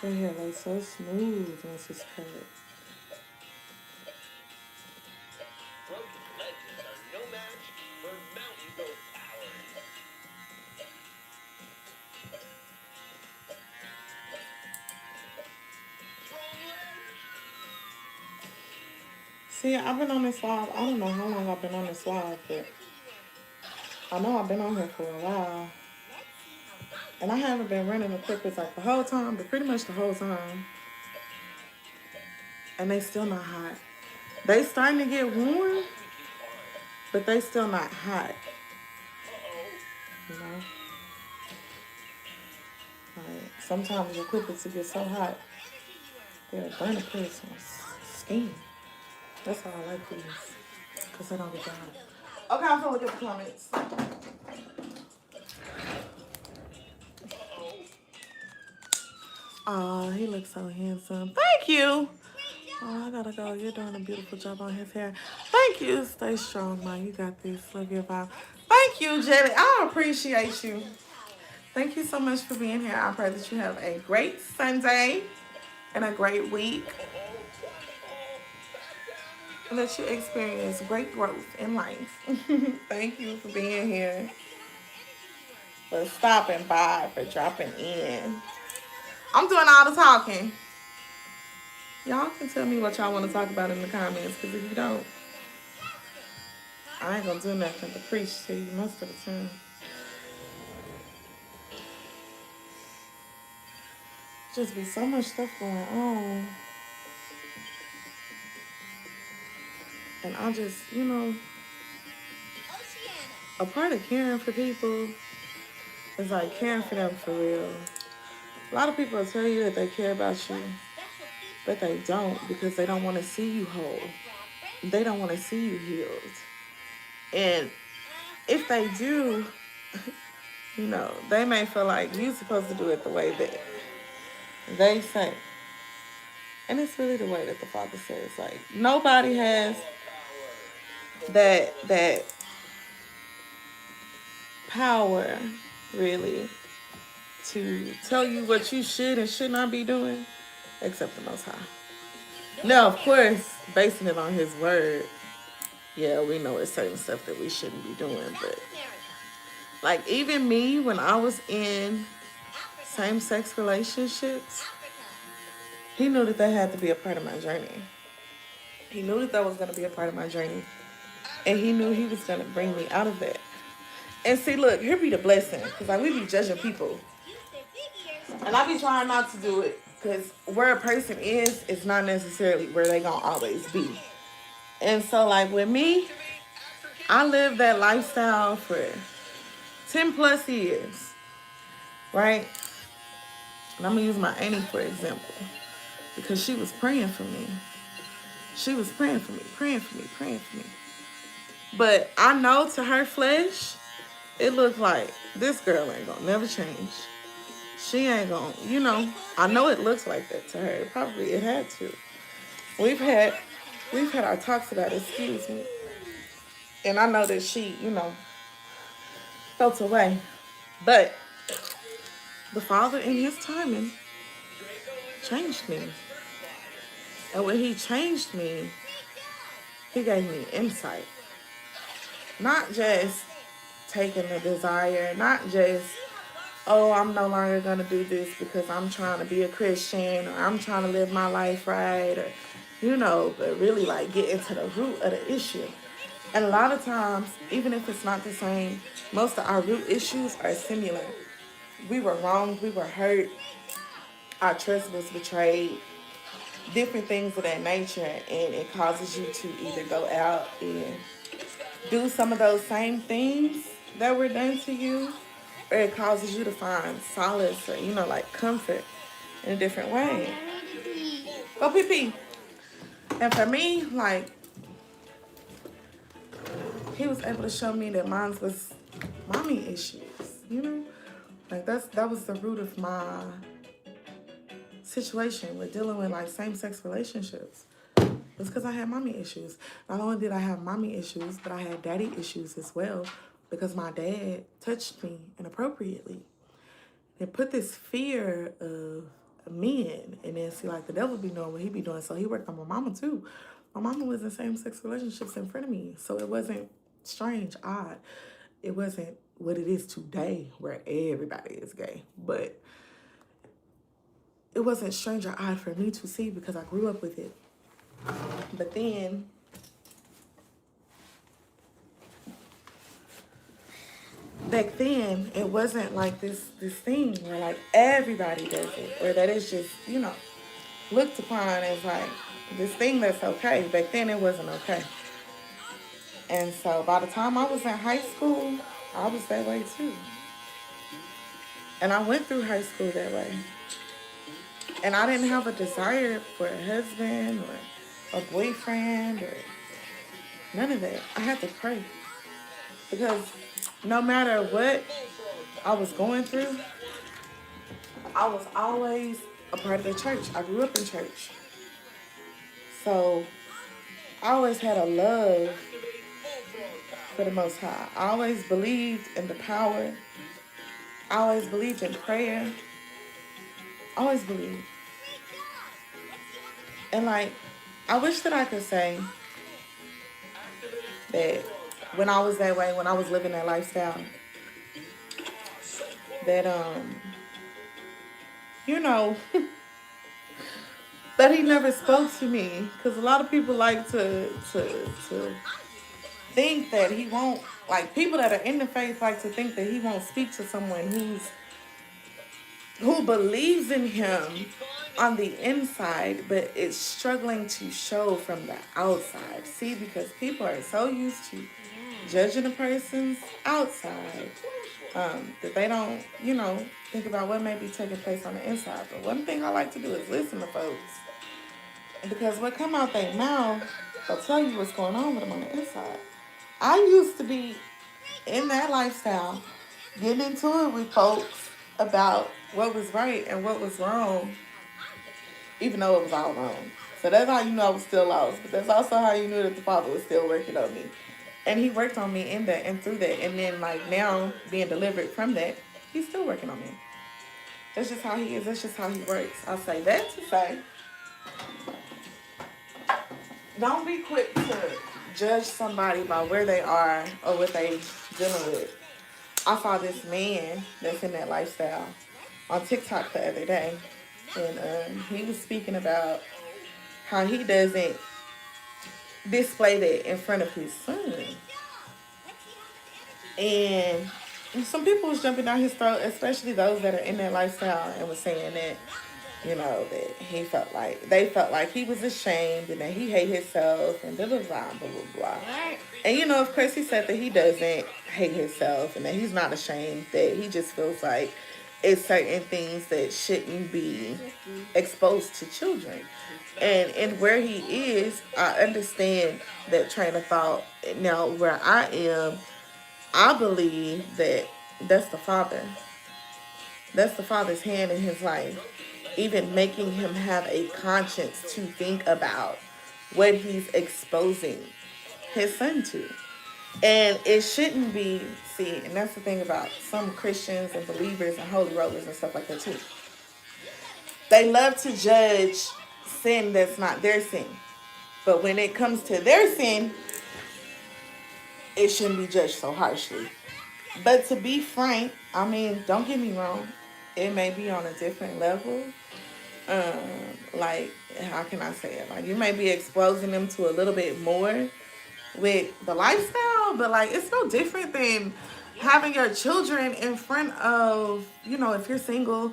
Her hair looks so smooth once it's cut. Broken legends are no match for Mountain Goat Power. See, I've been on this live. I don't know how long I've been on this live, but I know I've been on here for a while. And I haven't been running the clippers like the whole time, but pretty much the whole time. And they still not hot. They starting to get warm, but they still not hot, Uh-oh. you know? Like, sometimes your clippers will get so hot, they'll burn a person's skin. That's why I like these, because they don't get dry. Okay, I'm gonna look at the comments. Oh, he looks so handsome. Thank you. Oh, I gotta go. You're doing a beautiful job on his hair. Thank you. Stay strong, man. You got this. Love your vibe. Thank you, Jelly. I appreciate you. Thank you so much for being here. I pray that you have a great Sunday and a great week. And that you experience great growth in life. Thank you for being here. For stopping by, for dropping in. I'm doing all the talking. Y'all can tell me what y'all want to talk about in the comments, because if you don't, I ain't gonna do nothing but preach to you most of the time. Just be so much stuff going on. And I just, you know, a part of caring for people is like caring for them for real. A lot of people will tell you that they care about you, but they don't, because they don't want to see you whole. They don't want to see you healed. And if they do, you know, they may feel like you're supposed to do it the way that they say. And it's really the way that the Father says. Like, nobody has that power, really, to tell you what you should and should not be doing, except the Most High. Now, of course, basing it on His word, yeah, we know it's certain stuff that we shouldn't be doing, but like even me, when I was in same-sex relationships, He knew that that had to be a part of my journey. He knew that that was going to be a part of my journey, and He knew He was going to bring me out of that. And see, look, here be the blessing, because like we be judging people, and I be trying not to do it, because where a person is not necessarily where they gonna always be. And so like with me, I lived that lifestyle for 10 plus years, right? And I'm gonna use my auntie for example, because she was praying for me. She was praying for me, praying for me, praying for me. But I know to her flesh, it looked like this girl ain't gonna never change. She ain't gonna, you know, I know it looks like that to her. Probably it had to. We've had our talks about it, excuse me. And I know that she, you know, felt away. But the Father in His timing changed me. And when He changed me, He gave me insight. Not just taking the desire, not just, oh, I'm no longer going to do this because I'm trying to be a Christian, or I'm trying to live my life right, or, you know, but really like get into the root of the issue. And a lot of times, even if it's not the same, most of our root issues are similar. We were wronged, we were hurt, our trust was betrayed, different things of that nature, and it causes you to either go out and do some of those same things that were done to you, or it causes you to find solace or, you know, like comfort in a different way. Go pee pee. And for me, like, He was able to show me that mine was mommy issues, you know? Like, that was the root of my situation with dealing with, like, same-sex relationships. It's because I had mommy issues. Not only did I have mommy issues, but I had daddy issues as well, because my dad touched me inappropriately. It put this fear of men, and then see, like, the devil be doing what he be doing, so he worked on my mama too. My mama was in same-sex relationships in front of me, so it wasn't strange, odd. It wasn't what it is today, where everybody is gay, but it wasn't strange or odd for me to see because I grew up with it. But then back then, it wasn't like this thing where like everybody does it, or that it's just, you know, looked upon as like this thing that's okay. Back then, it wasn't okay. And so by the time I was in high school, I was that way too. And I went through high school that way. And I didn't have a desire for a husband or a boyfriend or none of that. I had to pray. Because no matter what I was going through, I was always a part of the church. I grew up in church. So I always had a love for the Most High. I always believed in the power. I always believed in prayer. I always believed. And like, I wish that I could say that when I was that way, when I was living that lifestyle, that you know, that he never spoke to me. Because a lot of people like to think that he won't, like people that are in the faith like to think that he won't speak to someone who believes in him on the inside, but is struggling to show from the outside. See, because people are so used to judging a person's outside that they don't, think about what may be taking place on the inside. But one thing I like to do is listen to folks. Because what come out their mouth, they'll tell you what's going on with them on the inside. I used to be in that lifestyle, getting into it with folks about what was right and what was wrong, even though it was all wrong. So that's how you know I was still lost. But that's also how you knew that the Father was still working on me. And he worked on me in that and through that. And then, like, now, being delivered from that, he's still working on me. That's just how he is. That's just how he works. I'll say that to say, don't be quick to judge somebody by where they are or what they dealing with. I saw this man that's in that lifestyle on TikTok the other day. And he was speaking about how he doesn't display that in front of his son. And some people was jumping down his throat, especially those that are in that lifestyle, and was saying that, that they felt like he was ashamed and that he hate himself and blah, blah, blah, blah, blah, blah. And, of course, he said that he doesn't hate himself and that he's not ashamed, that he just feels like it's certain things that shouldn't be exposed to children. And where he is, I understand that train of thought. Now, where I am, I believe that that's the Father. That's the Father's hand in his life. Even making him have a conscience to think about what he's exposing his son to. And it shouldn't be, and that's the thing about some Christians and believers and holy rollers and stuff like that too. They love to judge sin that's not their sin. But when it comes to their sin, it shouldn't be judged so harshly. But to be frank, don't get me wrong, it may be on a different level. Like, how can I say it? Like, you may be exposing them to a little bit more with the lifestyle, but like, it's no different than having your children in front of, if you're single,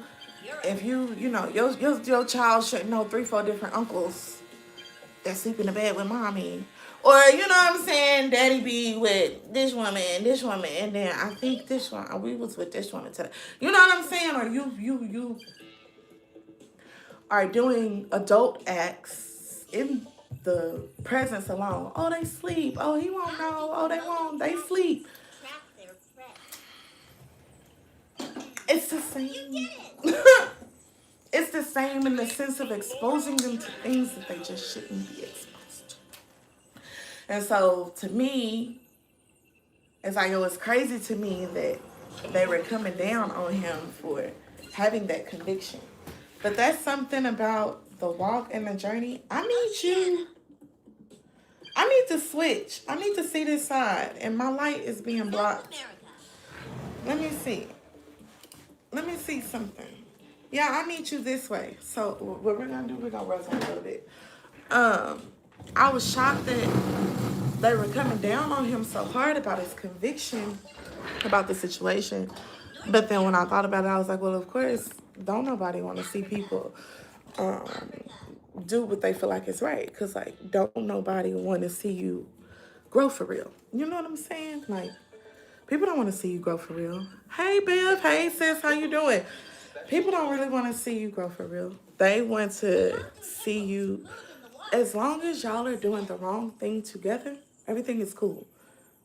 if your child should know 3-4 different uncles that sleep in the bed with mommy. Or, daddy be with this woman, and then I think this one, we was with this woman today. You know what I'm saying? Or you are doing adult acts in the presence alone. Oh, they sleep. Oh, he won't know. Oh, they won't. They sleep. It's the same. It's the same in the sense of exposing them to things that they just shouldn't be exposed to. And so, to me, it's like, it was crazy to me that they were coming down on him for having that conviction. But that's something about the walk and the journey. I need to switch. I need to see this side. And my light is being blocked. Let me see. Let me see something. Yeah, I need you this way. So what we're going to do, we're going to rotate a little bit. I was shocked that they were coming down on him so hard about his conviction about the situation. But then when I thought about it, I was like, well, of course, don't nobody want to see people do what they feel like is right. Because, like, don't nobody want to see you grow for real. You know what I'm saying? Like, people don't want to see you grow for real. Hey, Biff. Hey, sis. How you doing? People don't really want to see you grow for real. They want to see you. As long as y'all are doing the wrong thing together, everything is cool.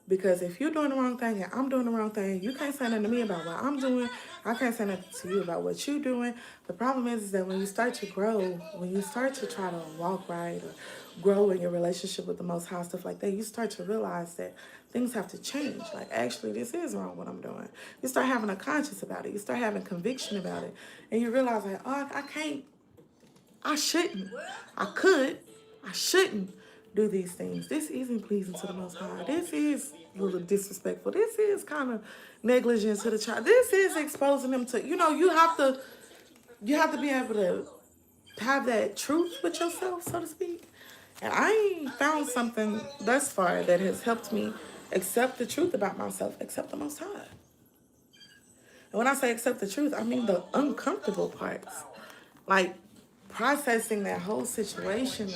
Because if you're doing the wrong thing and I'm doing the wrong thing, you can't say nothing to me about what I'm doing. I can't say nothing to you about what you're doing. The problem is that when you start to grow, when you start to try to walk right or grow in your relationship with the Most High, stuff like that, you start to realize that things have to change. Like, actually, this is wrong what I'm doing. You start having a conscience about it. You start having conviction about it. And you realize that, oh, I can't, I shouldn't, I could, I shouldn't do these things. This isn't pleasing to the Most High. This is a little disrespectful. This is kind of negligent to the child. This is exposing them to, you have to be able to have that truth with yourself, so to speak. And I ain't found something thus far that has helped me accept the truth about myself, accept the Most High. And when I say accept the truth, I mean the uncomfortable parts. Like processing that whole situation,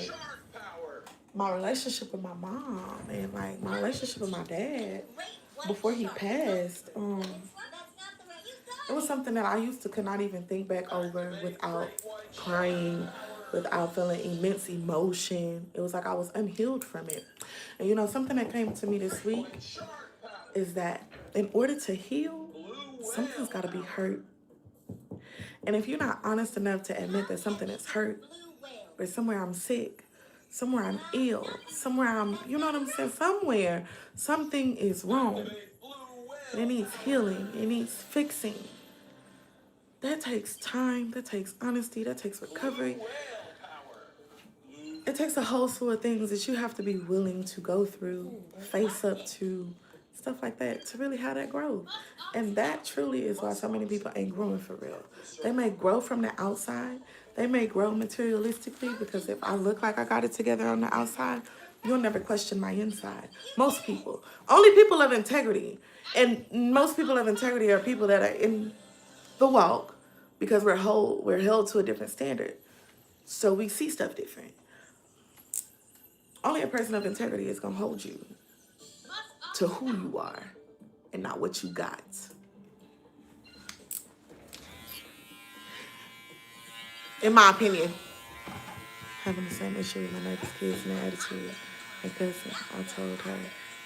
my relationship with my mom and like my relationship with my dad before he passed. It was something that I could not even think back over without crying, without feeling immense emotion. It was like I was unhealed from it. And something that came to me this week is that in order to heal, something's got to be hurt. And if you're not honest enough to admit that something is hurt, or somewhere I'm sick, somewhere I'm ill, somewhere I'm, you know what I'm saying? Somewhere something is wrong. And it needs healing. It needs fixing. That takes time. That takes honesty. That takes recovery. It takes a whole slew of things that you have to be willing to go through, face up to, stuff like that, to really have that growth. And that truly is why so many people ain't growing for real. They may grow from the outside. They may grow materialistically, because if I look like I got it together on the outside, you'll never question my inside. Most people. Only people of integrity. And most people of integrity are people that are in the walk, because we're held to a different standard. So we see stuff different. Only a person of integrity is going to hold you to who you are and not what you got. In my opinion, having the same issue with my neighbor's kids and their attitude and cussing. I told her,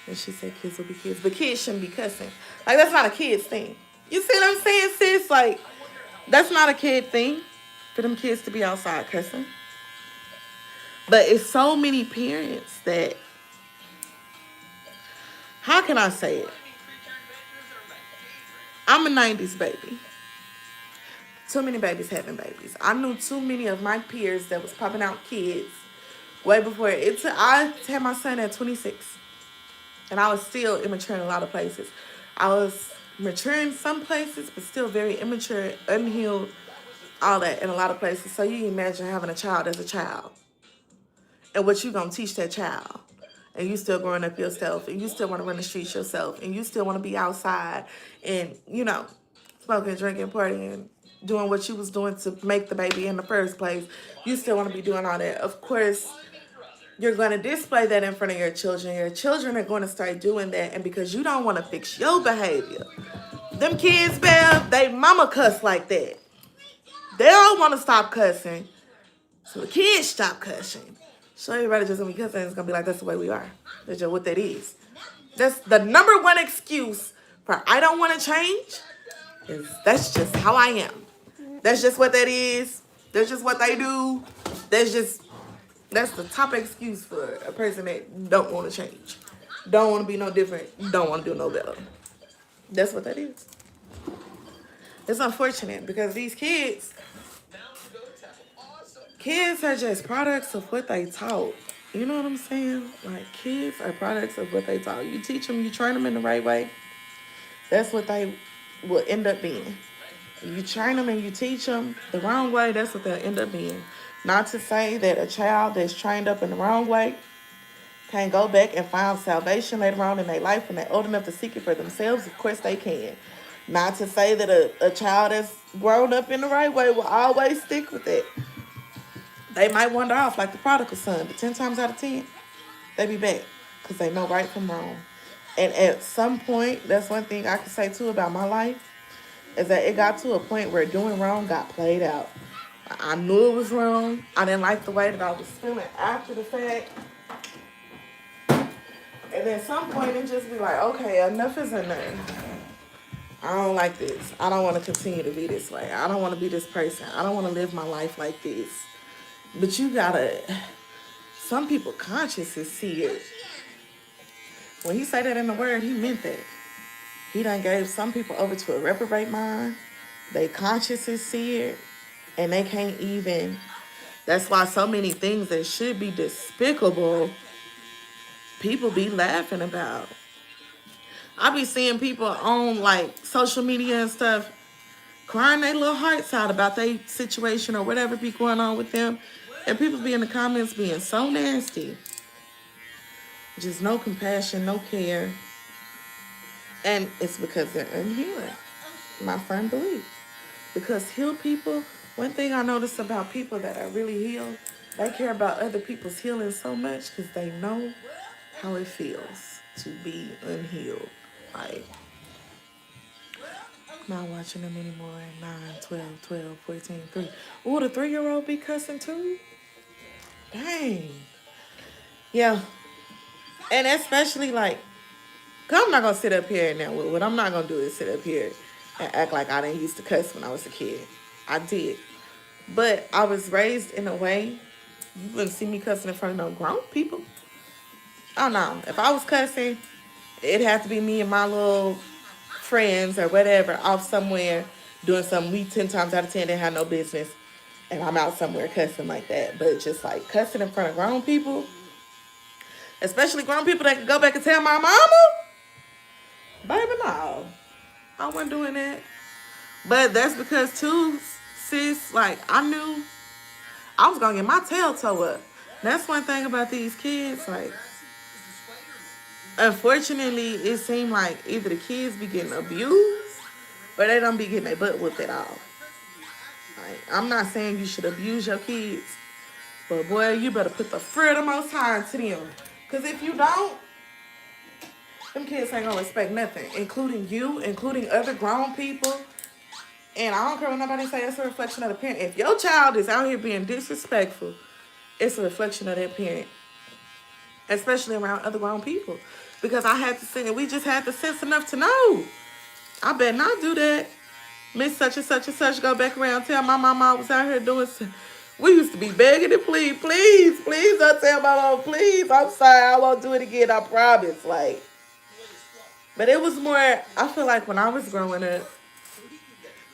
and she said kids will be kids, but kids shouldn't be cussing. Like, that's not a kid's thing. You see what I'm saying, sis? Like, that's not a kid thing for them kids to be outside cussing. But it's so many parents that, how can I say it? I'm a 90s baby. Too many babies having babies. I knew too many of my peers that was popping out kids way before I had my son at 26. And I was still immature in a lot of places. I was mature in some places, but still very immature, unhealed, all that in a lot of places. So you imagine having a child as a child. And what you gonna teach that child. And you still growing up yourself. And you still want to run the streets yourself. And you still want to be outside. And, smoking, drinking, partying, doing what you was doing to make the baby in the first place. You still want to be doing all that. Of course, you're going to display that in front of your children. Your children are going to start doing that. And because you don't want to fix your behavior, them kids, they mama cuss like that. They don't want to stop cussing. So the kids stop cussing. So everybody just going to be cussing. It's going to be like, that's the way we are. That's just what that is. That's the number one excuse for I don't want to change. That's just how I am. That's just what that is. That's just what they do. That's the top excuse for a person that don't want to change. Don't want to be no different. Don't want to do no better. That's what that is. It's unfortunate because these kids are just products of what they taught. You know what I'm saying? Like, kids are products of what they taught. You teach them, you train them in the right way. That's what they will end up being. You train them and you teach them the wrong way, that's what they'll end up being. Not to say that a child that's trained up in the wrong way can't go back and find salvation later on in their life when they're old enough to seek it for themselves. Of course they can. Not to say that a child that's grown up in the right way will always stick with it. They might wander off like the prodigal son, but 10 times out of 10, they be back. because they know right from wrong. And at some point, that's one thing I can say too about my life, is that it got to a point where doing wrong got played out. I knew it was wrong. I didn't like the way that I was feeling after the fact. And at some point, it just be like, okay, enough is enough. I don't like this. I don't want to continue to be this way. I don't want to be this person. I don't want to live my life like this. But you gotta, some people consciences see it. When he said that in the word, he meant that. He done gave some people over to a reprobate mind. They consciences see it, and they can't even. That's why so many things that should be despicable, people be laughing about. I be seeing people on like social media and stuff crying their little hearts out about their situation or whatever be going on with them. And people be in the comments being so nasty. Just no compassion, no care. And it's because they're unhealed. My firm belief. Because healed people, one thing I notice about people that are really healed, they care about other people's healing so much because they know how it feels to be unhealed. Like, not watching them anymore at 9, 12, 14, 3. Ooh, the 3-year-old be cussing too? Dang. Yeah. And especially like, cause I'm not gonna sit up here now. What I'm not gonna do is sit up here and act like I didn't used to cuss when I was a kid. I did. But I was raised in a way, you wouldn't see me cussing in front of no grown people. Oh no. If I was cussing, it'd have to be me and my little friends or whatever off somewhere doing something we 10 times out of 10 didn't have no business. And I'm out somewhere cussing like that. But just like cussing in front of grown people, especially grown people that can go back and tell my mama, baby, no. I wasn't doing that. But that's because too, sis, like I knew I was gonna get my tail toe up. That's one thing about these kids, like unfortunately it seemed like either the kids be getting abused or they don't be getting their butt whooped at all. Like, I'm not saying you should abuse your kids, but boy, you better put the fear of the Most High into them. Because if you don't, them kids ain't gonna respect nothing, including you, including other grown people. And I don't care what nobody say, it's a reflection of the parent. If your child is out here being disrespectful, it's a reflection of that parent. Especially around other grown people. Because I had to say, we just had the sense enough to know. I better not do that. Miss such and such and such go back around, tell my mama I was out here doing some. We used to be begging and please don't tell my mama, please. I'm sorry, I won't do it again, I promise. Like, but it was more, I feel like when I was growing up,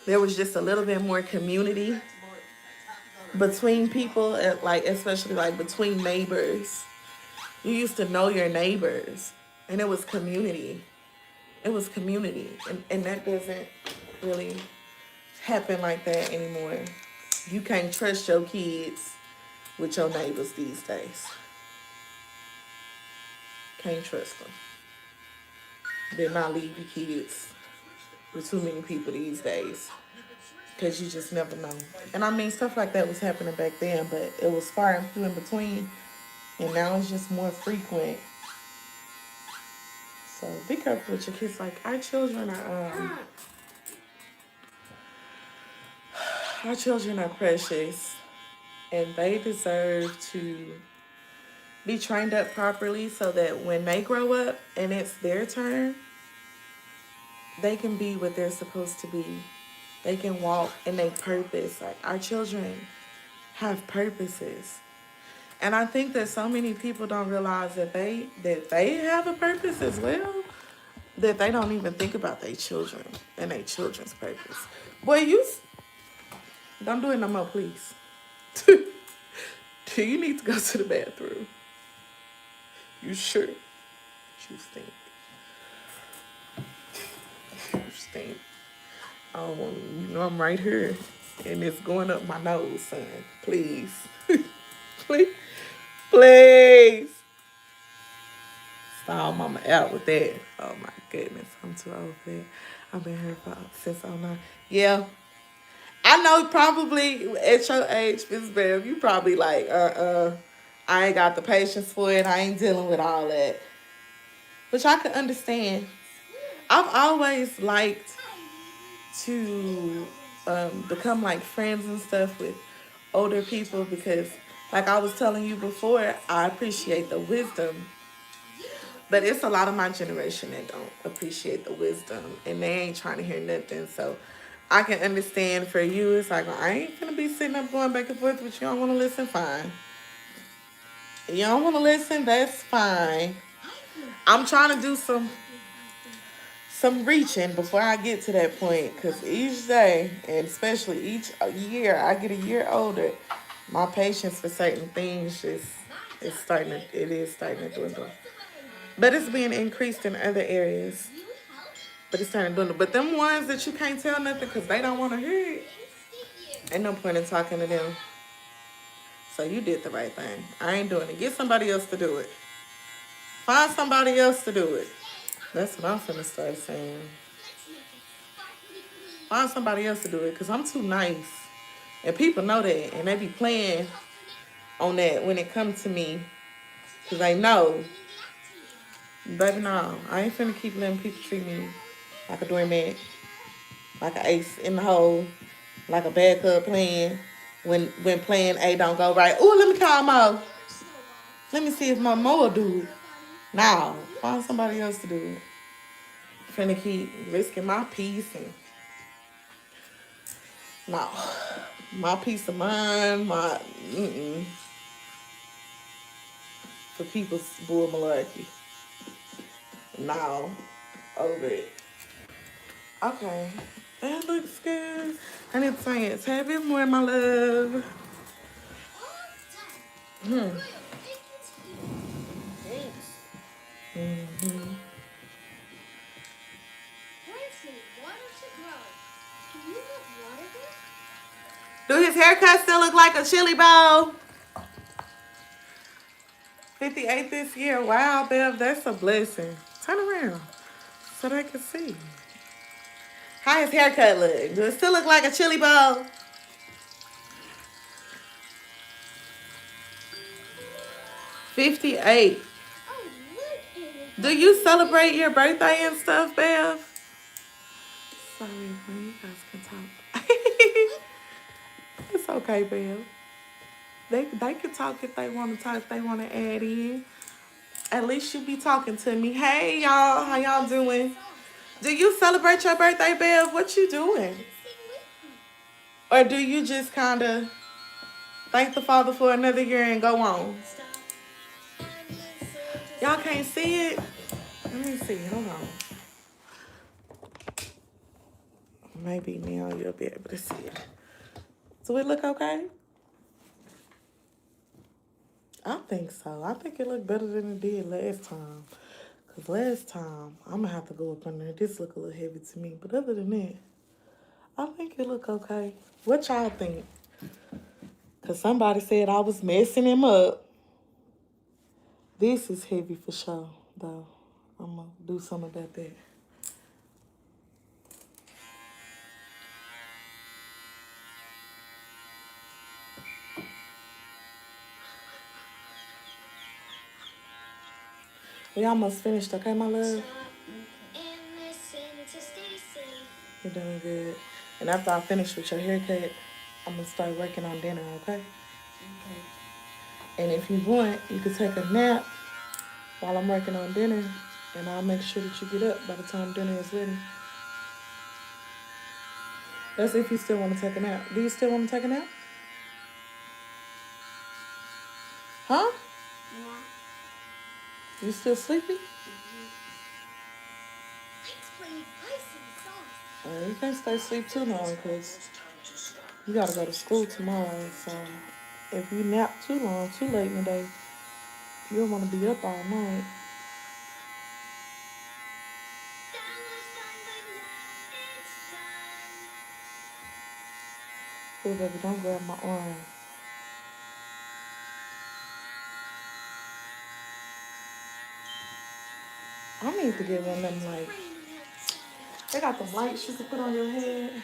there was just a little bit more community between people, and like especially like between neighbors. You used to know your neighbors, and it was community. It was community, and that doesn't really happen like that anymore. You can't trust your kids with your neighbors these days. Can't trust them. Better not leave your kids with too many people these days, because you just never know. And I mean, stuff like that was happening back then, but it was far and few in between, and now it's just more frequent. So be careful with your kids. Like, our children are precious, and they deserve to be trained up properly so that when they grow up and it's their turn, they can be what they're supposed to be. They can walk in their purpose. Like, our children have purposes. And I think that so many people don't realize that they have a purpose as well, that they don't even think about their children and their children's purpose. Boy, don't do it no more, please. Do you need to go to the bathroom? You sure? You stink. You stink. Oh, you know I'm right here, and it's going up my nose, son. Please. Please. Please. Stall mama out with that. Oh my goodness, I'm too old for that. I've been here since 09. Yeah. I know probably at your age, Miss Bev, you probably like, I ain't got the patience for it. I ain't dealing with all that. which I can understand. I've always liked to become like friends and stuff with older people because, like I was telling you before, I appreciate the wisdom. But it's a lot of my generation that don't appreciate the wisdom and they ain't trying to hear nothing. So I can understand for you, it's like, I ain't gonna be sitting up going back and forth with you. Don't want to listen, fine. You don't want to listen, that's fine. I'm trying to do some reaching before I get to that point because each day, and especially each year, I get a year older, my patience for certain things just it is starting to dwindle. But it's being increased in other areas. But it's starting to dwindle. But them ones that you can't tell nothing because they don't want to hear it, ain't no point in talking to them. So you did the right thing. I ain't doing it. Get somebody else to do it. Find somebody else to do it. That's what I'm finna start saying. Find somebody else to do it because I'm too nice. And people know that. And they be playing on that when it comes to me. Because they know. Baby, no. I ain't finna keep letting people treat me like a doormat. Like an ace in the hole. Like a backup plan. When plan A don't go right. Ooh, let me call Mo. Let me see if my Mo will do it. Now, find somebody else to do it. Finna keep risking my peace and no, my peace of mind, for people's bull malarkey. Now, over it. Okay, that looks good. I need to say it's happy more, my love. Thanks. Mm-hmm. Plants need water to grow. Can you let water go? Do his haircut still look like a chili bowl? 58 this year. Wow, Bev, that's a blessing. Turn around so they can see. How his haircut look? Do it still look like a chili bowl? 58. Oh, look at it. Do you celebrate your birthday and stuff, Bev? Sorry, when you guys can talk. It's okay, Bev. They can talk if they want to talk, if they want to add in. At least you be talking to me. Hey, y'all. How y'all doing? Do you celebrate your birthday, Bev? What you doing? Or do you just kind of thank the Father for another year and go on? Y'all can't see it? Let me see. Hold on. Maybe now you'll be able to see it. Do it look okay? I think so. I think it looked better than it did last time. Because last time, I'm going to have to go up under. This look a little heavy to me. But other than that, I think it look okay. What y'all think? Because somebody said I was messing him up. This is heavy for sure, though. I'm going to do something about that. We almost finished, okay, my love? And listen to Stacy. You're doing good. And after I finish with your haircut, I'm going to start working on dinner, okay? Okay. And if you want, you can take a nap while I'm working on dinner, and I'll make sure that you get up by the time dinner is ready. That's if you still want to take a nap. Do you still want to take a nap? Huh? Yeah. You still sleepy? Let's play ice and sauce. You can't stay asleep too long because you got to go to school tomorrow. So if you nap too long, too late in the day, you'll want to be up all night. That was fun, but now it's done. Oh, baby, don't grab my arm. I need to get one of them, like, they got the lights you can put on your head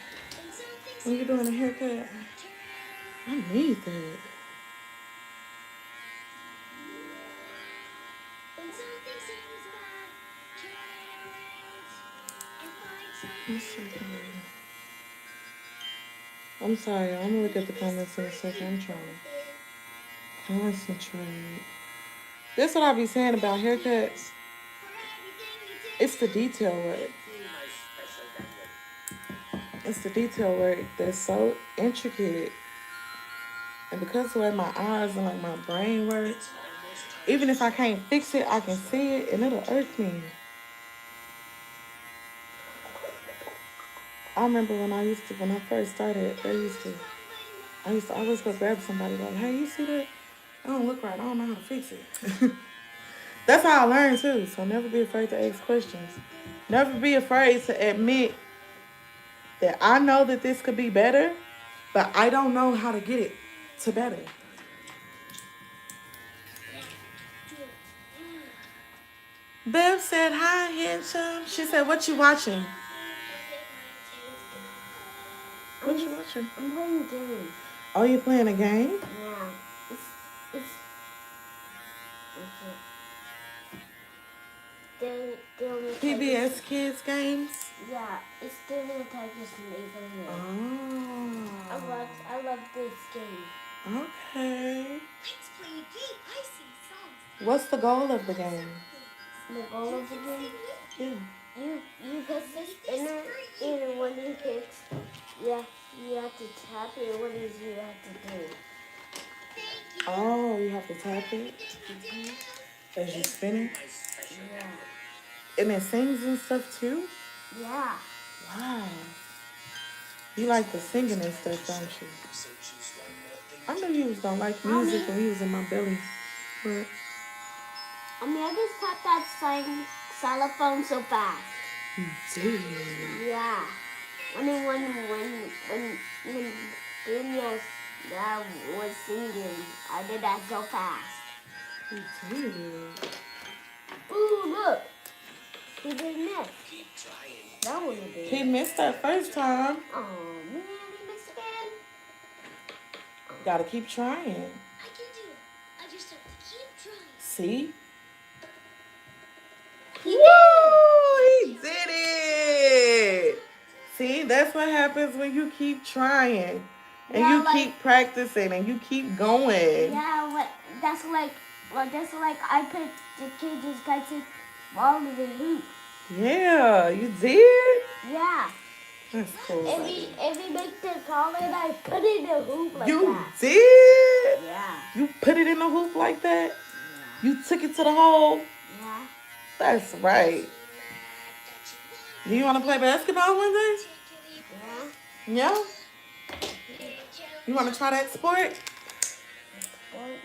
when you're doing a haircut. I need that. When something seems bad, One second. I'm sorry. I'm gonna look at the comments in a second. I'm trying to concentrate. That's what I be saying about haircuts. It's the detail work. It's the detail work that's so intricate. And because of the way my eyes and like my brain works, even if I can't fix it, I can see it and it'll irk me. I remember when I first started, I used to always go grab somebody like, hey, you see that? I don't look right. I don't know how to fix it. That's how I learned too. So never be afraid to ask questions. Never be afraid to admit that I know that this could be better, but I don't know how to get it to better. Bev said, hi, handsome. She said, what you watching? What you watching? I'm playing games. Oh, you playing a game? Yeah. It's they only PBS Kids games? Yeah, it's still in Tiger's neighborhood. Oh. I love this game. Okay. Let's play a game. I sing songs. What's the goal of the game? The goal of the game? Yeah. You press the spinner and when it hits, yeah, you have to tap it. What is you have to do? Oh, you have to tap it as you spin it? Yeah. And it sings and stuff too? Yeah. Wow. You like the singing and stuff, don't you? I knew you was gonna like music when you was in my belly. But I just tapped that xylophone so fast. you did. Yeah. When Daniel's dad was singing, I did that so fast. You did. Ooh, look. He did miss. That one did. He missed that first time. Oh, man, he missed again. Gotta keep trying. I can do it. I just have to keep trying. See? He Woo! He did it! See, that's what happens when you keep trying. And Yeah, you keep practicing and you keep going. Yeah, that's like I put the kid just got to ball in the hoop. Yeah, you did? Yeah. That's cool. If he makes the call and I put it in the hoop like You that. did? Yeah. You put it in the hoop like that? You took it to the hole? Yeah. That's right. Do you want to play basketball one day? Yeah. Yeah? You want to try that sport? Yeah.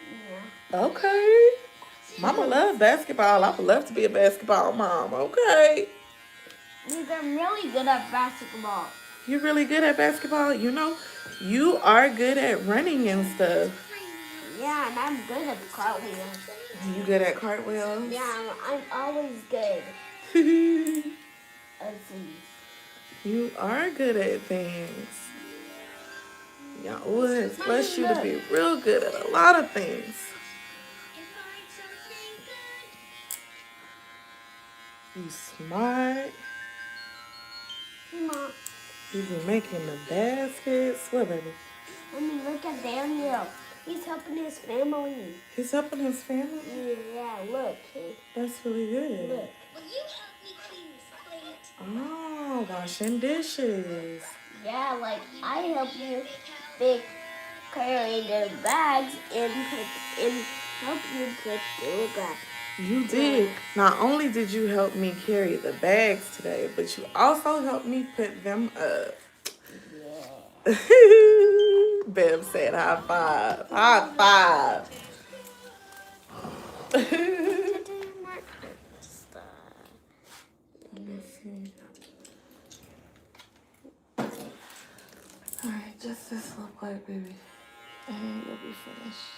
Okay. Mama love basketball. I would love to be a basketball mom. Okay. Because I'm really good at basketball. You're really good at basketball? You know, you are good at running and stuff. Yeah, and I'm good at cartwheels. You good at cartwheels? Yeah, I'm always good You at things. are good at things. Yahweh has blessed you to be real good at a lot of things. You smart. Mom, You be making the baskets. What, baby? I mean, look at Daniel. He's helping his family. He's helping his family? Yeah, look. That's really good. Look. Will you help me clean this plate? Oh, washing dishes. Yeah, like I help you carry the bags and help you put the grass. You did. Not only did you help me carry the bags today, but you also helped me put them up. Yeah. Bev said high five. High five. Let me see. Alright, just this little part, baby. And you'll be finished.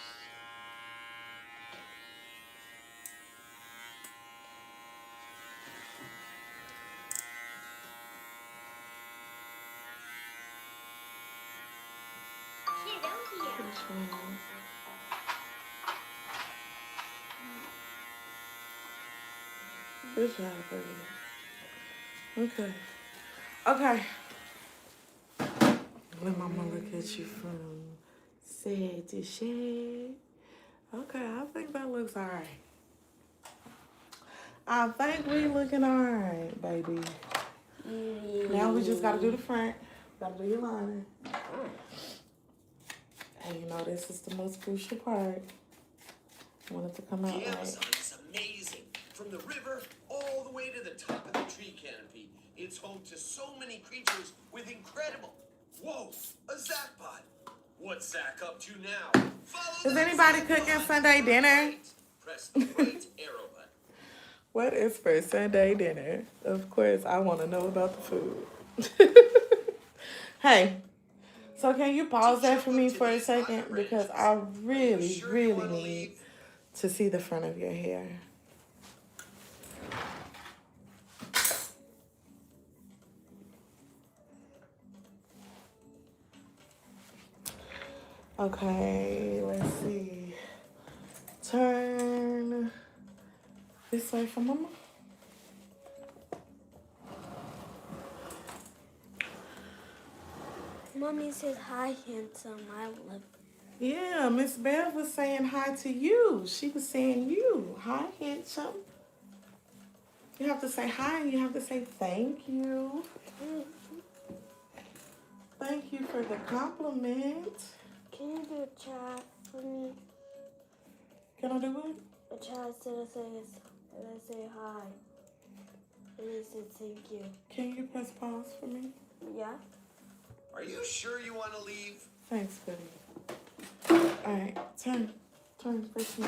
Get over here. Which one? Good job, baby. Okay. Okay. Let mama look at you from side to side. Okay, I think that looks alright. I think we looking alright, baby. Now we just gotta do the front. Gotta do your lining. And you know this is the most crucial part. I want it to come out The right. Amazon is amazing. From the river all the way to the top of the tree canopy. It's home to so many creatures with incredible... Whoa, a Zachbot. What's Zach up to now? Follow Is that anybody Zachbot. cooking Sunday dinner? Right. Press the right arrow button. What is for Sunday dinner? Of course, I want to know about the food. Hey, so can you pause that for me for a second? Because I really, really need to see the front of your hair. Okay, let's see. Turn this way for mama. Mommy said hi, handsome. I love Yeah, Miss Bev was saying hi to you. She was saying you. Hi, handsome. You have to say hi and you have to say thank you. Thank you for the compliment. Can you do a chat for me? Can I do it? A chat said I say hi. And it said thank you. Can you press pause for me? Yeah? Are you sure you want to leave? Thanks, buddy. All right, turn face me.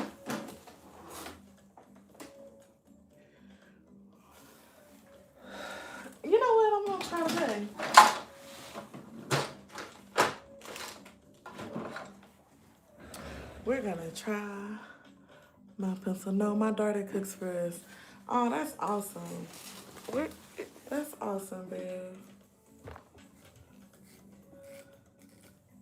You know what I'm gonna try today? We're gonna try my pencil. No, my daughter cooks for us. Oh, that's awesome. That's awesome, babe.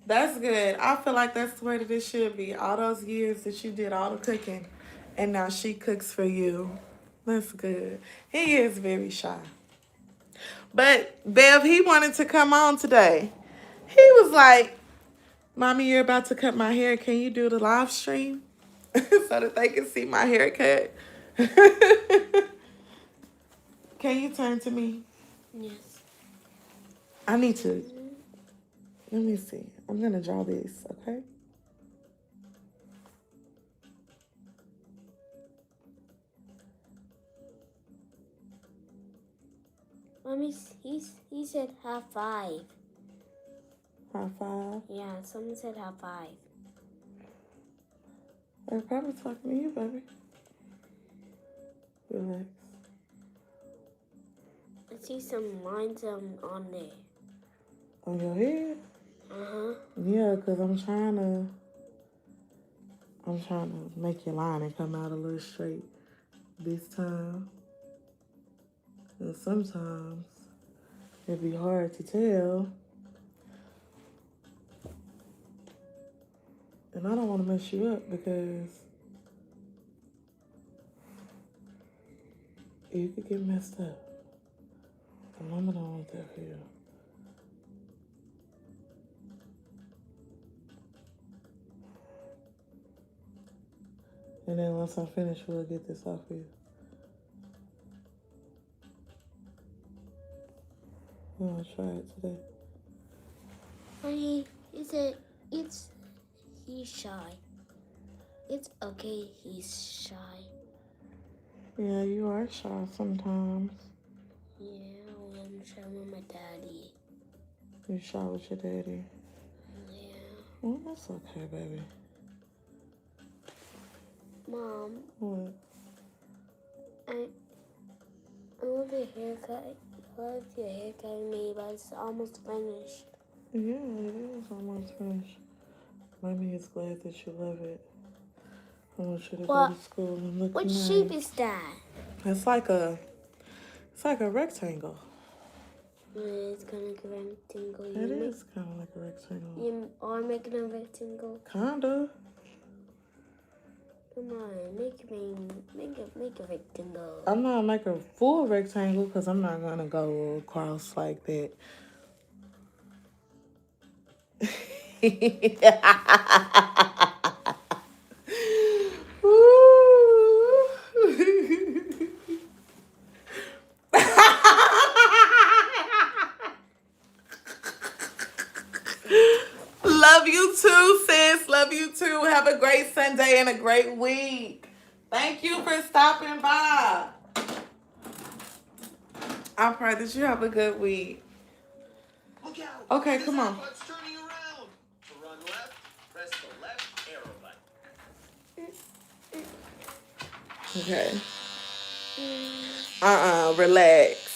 That's good. I feel like that's the way that it should be. All those years that you did all the cooking, and now she cooks for you. That's good. He is very shy. But, Bev, he wanted to come on today. He was like, Mommy, you're about to cut my hair. Can you do the live stream? So that they can see my haircut. Can you turn to me? Yes. I need to. Let me see. I'm going to draw this, okay? Mommy, he said high five. High five. Yeah, someone said high five. They're probably talking to you, baby. Relax. I see some lines on there. On your head? Uh-huh. Yeah, because I'm trying to make your line and come out a little straight this time. And sometimes it'd be hard to tell. And I don't want to mess you up because you could get messed up. And Mama don't want that for you. And then once I'm finished, we'll get this off of you. I'm gonna try it today. Honey, he said he's shy. It's okay, he's shy. Yeah, you are shy sometimes. Yeah, I'm shy with my daddy. You shy with your daddy. Yeah. Well, that's okay, baby. Mom, What? I love your haircut. I love your haircut me, but it's almost finished. Yeah, it is almost finished. Mommy is glad that you love it. I want you to go to school and look What nice. shape is that? It's like a rectangle. It's kind of like a rectangle. It is kind of like a rectangle. You are making a rectangle. Kinda. Come on, make a rectangle. I'm not making a full rectangle because I'm not gonna go across like that. Love you too, sis. Love you too. Have a great Sunday and a great week. Thank you for stopping by. I pray that you have a good week. Look out! Okay, The come on. Zapbot's turning around. To run left, press the left arrow button. Okay. Relax.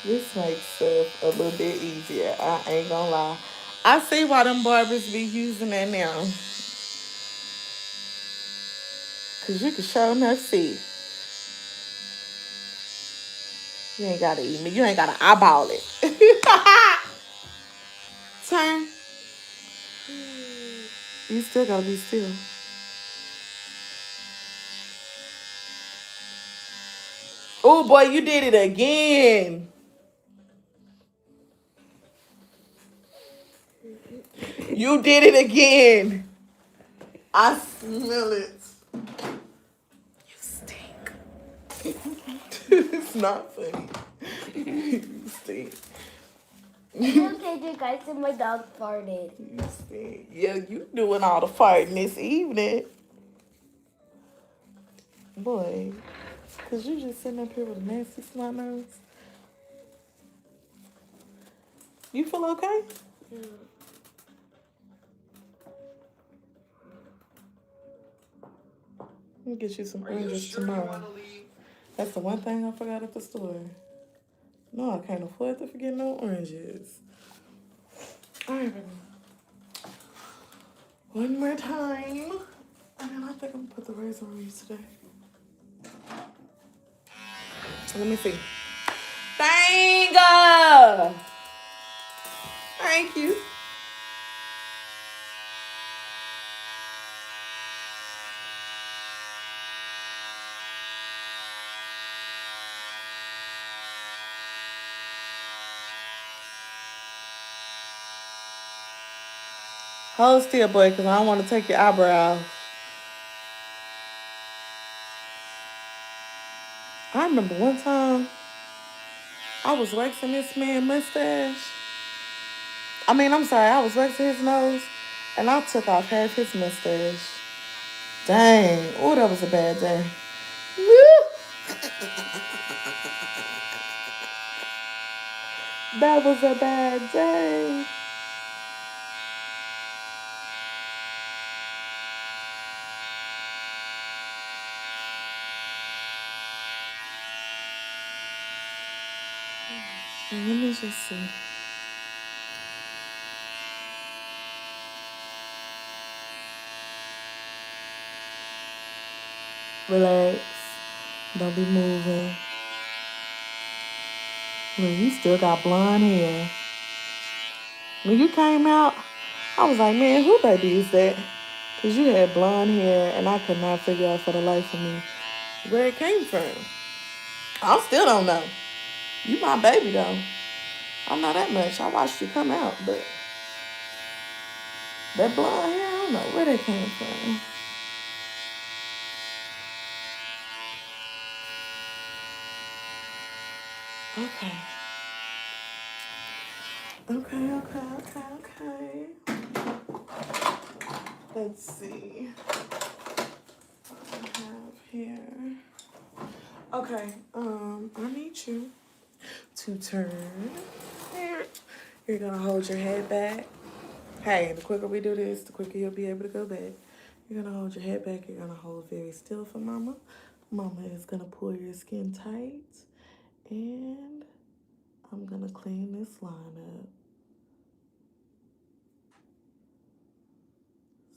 This makes stuff a little bit easier. I ain't gonna lie. I see why them barbers be using that now. Cause you can sure enough see. You ain't gotta eat me. You ain't gotta eyeball it. Turn. You still gotta be still. Oh boy, you did it again. You did it again. I smell it. You stink. It's not funny. You stink. Okay, guys, and my dog farted. You stink. Yeah, you doing all the farting this evening. Boy, cause you just sitting up here with a nasty snot nose. You feel okay? Yeah. Let me get you some Are you oranges sure you tomorrow. want to leave? That's the one thing I forgot at the store. No, I can't afford to forget no oranges. All right, baby. One more time. And then I think I'm gonna put the razor on you today. Let me see. Thank you. Hold still, boy, because I don't want to take your eyebrow. I remember one time I was waxing this man's mustache. I was waxing his nose, and I took off half his mustache. Dang. Oh, that was a bad day. Woo! That was a bad day. Let me just see. Relax. Don't be moving. Look, you still got blonde hair. When you came out, I was like, man, who baby is that? Because you had blonde hair, and I could not figure out for the life of me where it came from. I still don't know. You my baby, though. I know that much. I watched you come out, but that blonde hair, I don't know where that came from. Okay. Okay. Let's see. What I have here. Okay, I need you to turn. You're gonna hold your head back. Hey, the quicker we do this, the quicker you'll be able to go back. You're gonna hold your head back. You're gonna hold very still for mama. Mama is gonna pull your skin tight. And I'm gonna clean this line up.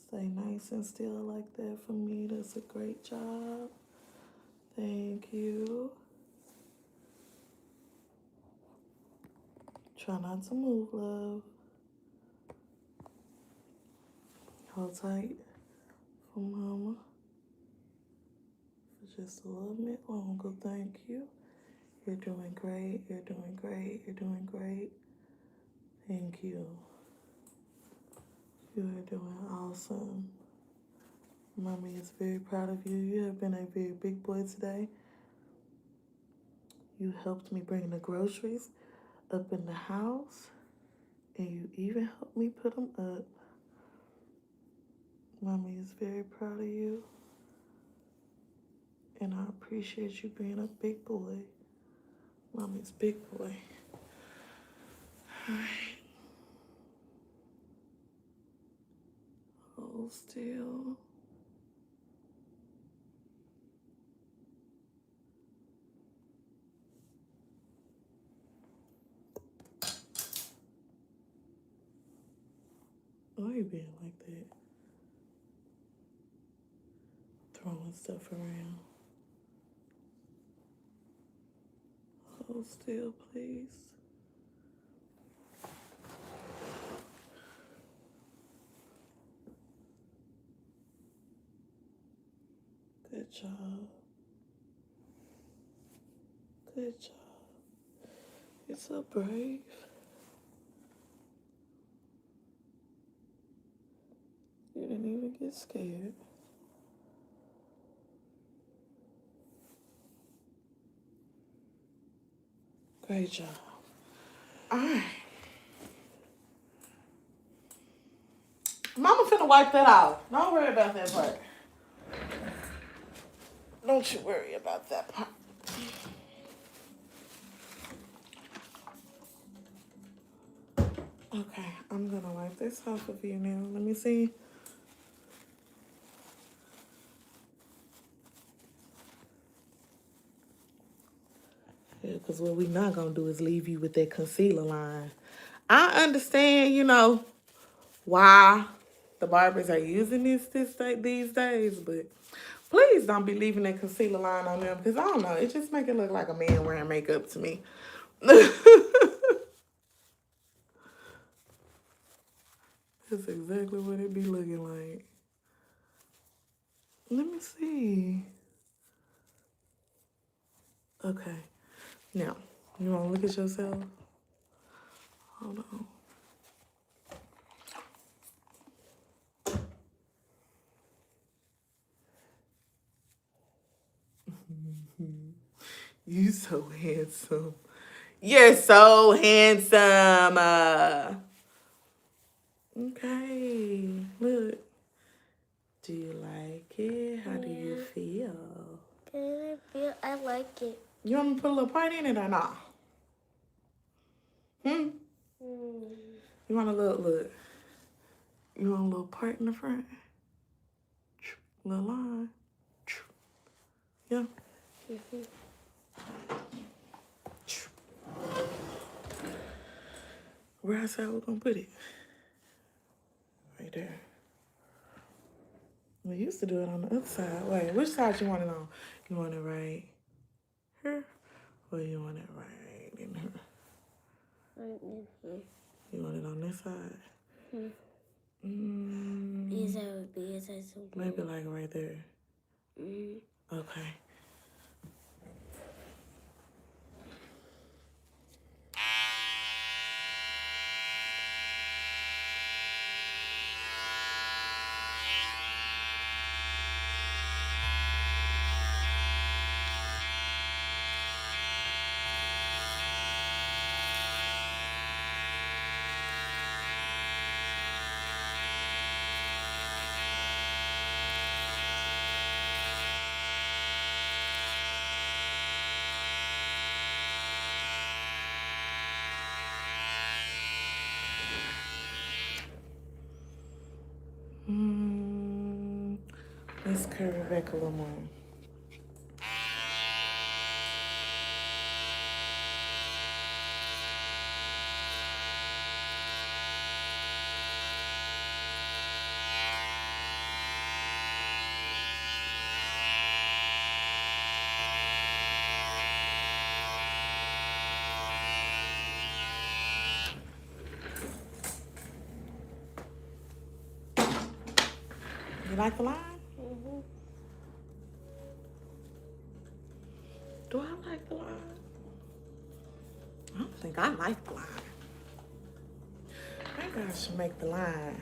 Stay nice and still like that for me. That's a great job. Thank you. Try not to move, love. Hold tight for mama for just a little bit longer. Thank you. You're doing great. You're doing great. You're doing great. Thank you. You are doing awesome. Mommy is very proud of you. You have been a very big boy today. You helped me bring the groceries up in the house, and you even helped me put them up. Mommy is very proud of you, and I appreciate you being a big boy. Mommy's big boy. All right. Hold still. Why are you being like that? Throwing stuff around. Hold still, please. Good job. Good job. You're so brave. You didn't even get scared. Great job. All right. Mama finna wipe that off. Don't worry about that part. Don't you worry about that part. Okay, I'm gonna wipe this off of you now. Let me see. Yeah, because what we not gonna do is leave you with that concealer line. I understand, why the barbers are using these days, but please don't be leaving that concealer line on them, because I don't know, it just make it look like a man wearing makeup to me. That's exactly what it be looking like. Let me see. Okay. Now, you want to look at yourself? Hold on. You so handsome. You're so handsome. Okay. Look. Do you like it? How do you feel? I like it. You want me to put a little part in it or not? You want a look. You want a little part in the front? Little line. Yeah. Where I said we're gonna put it? Right there. We used to do it on the other side. Wait, which side you want it on? You want it right here? Or you want it right in here? You want it on this side? Maybe like right there. Okay. Let's curve it back a little more. You like the line? Mm-hmm. Do I like the line? I don't think I like the line. Maybe I should make the line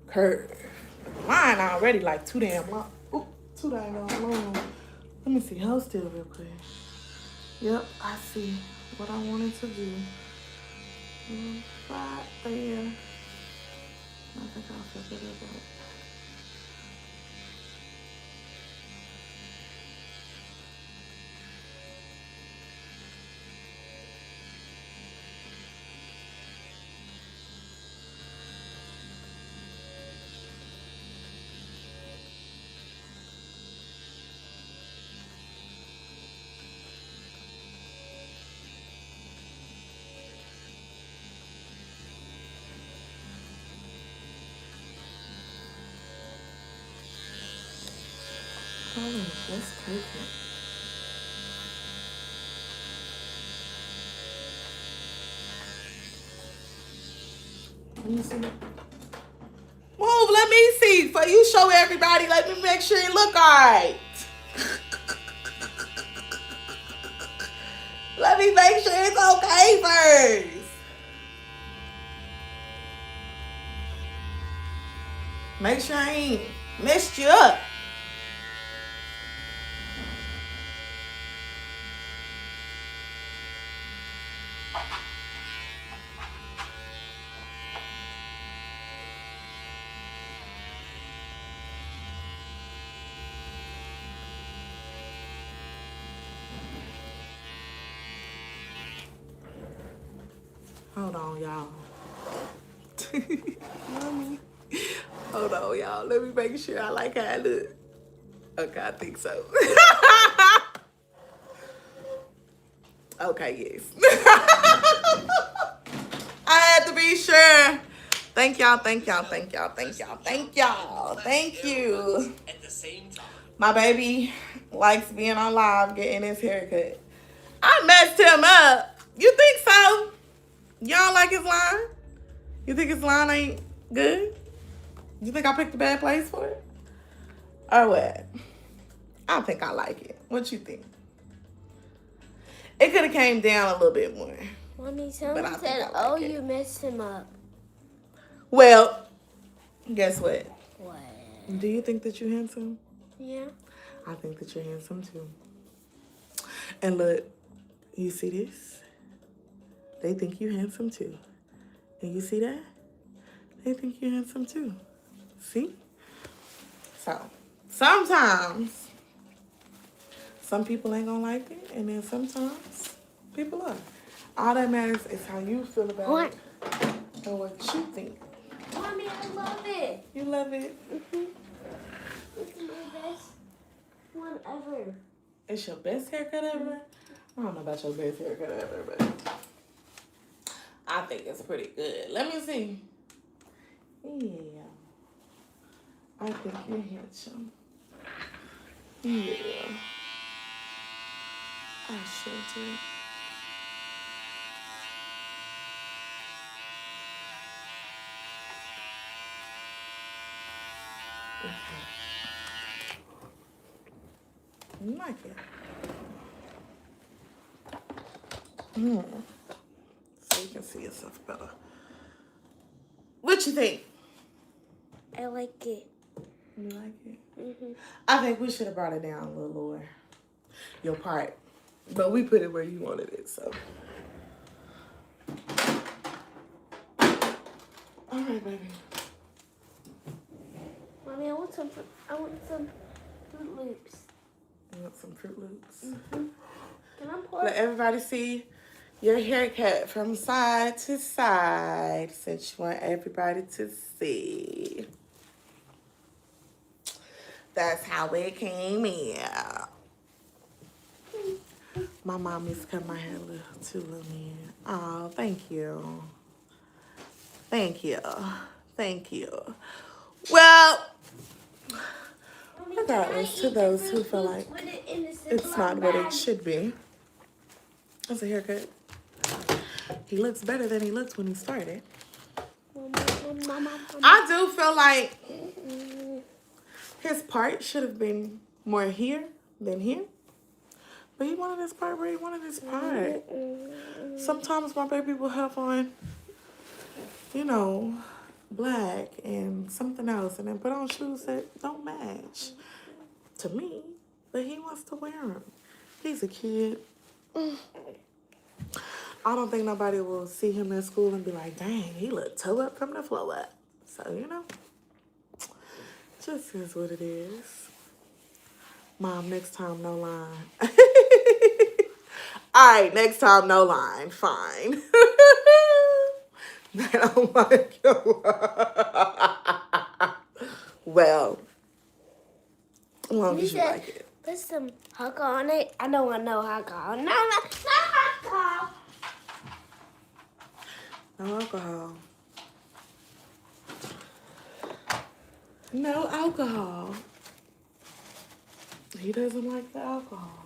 curve. The line already like too damn long. Oop, too damn long. Let me see. Hold still real quick. Yep, I see what I wanted to do. Right there. I think I'll feel good about it. Hold on, let's take it. Let me see. Move, let me see. For you show everybody, let me make sure it look alright. Let me make sure it's okay first. Make sure I ain't messed you up. Hold on, y'all. Hold on, y'all. Let me make sure I like how I look. Okay, I think so. Okay, yes. I had to be sure. Thank y'all, thank y'all, thank y'all, thank y'all, thank y'all. Thank you. At the same time. My baby likes being on live getting his haircut. I messed him up. You think so? You don't like his line? You think his line ain't good? You think I picked a bad place for it? Or what? I think I like it. What you think? It could have came down a little bit more. Mommy, But someone I think said, I like "Oh, it." you messed him up." Well, guess what? What? Do you think that you're handsome? Yeah. I think that you're handsome too. And look, you see this? They think you're handsome too. And you see that? They think you're handsome too. See? So, sometimes some people ain't gonna like it, and then sometimes people are. All that matters is how you feel about What? it and what you think. Mommy, I love it. You love it? This is my best one ever. It's your best haircut ever? I don't know about your best haircut ever, but I think it's pretty good. Let me see. Yeah. I think you're handsome. Yeah. I sure do. You like it? So you can see yourself better. What you think? I like it. You like it? Mm-hmm. I think we should have brought it down a little lower. Your part. But we put it where you wanted it, so. All right, baby. Mommy, I want some Fruit Loops. You want some Fruit Loops? Mm-hmm. Can I pour? Let everybody see your haircut from side to side, since you want everybody to see. That's how it came in. My mom used to cut my hair a little too, little man. Oh, thank you. Thank you. Thank you. Well, Mommy, regardless, to can I eat those the who Fruit feel Loops like with it in the it's Ziploc not what it bag? should be. That's a haircut. He looks better than he looked when he started. Mama. I do feel like His part should have been more here than here. But he wanted his part where he wanted his part. Sometimes my baby will have on, you know, black and something else, and then put on shoes that don't match to me, but he wants to wear them. He's a kid. I don't think nobody will see him in school and be like, dang, he look toe up from the floor up. So, you know, just is what it is. Mom, next time, no line. All right, next time, no line. Fine. Oh my God. Well, as long as you like it. Put some alcohol on it. I don't want no alcohol. No alcohol. No alcohol. No alcohol. He doesn't like the alcohol.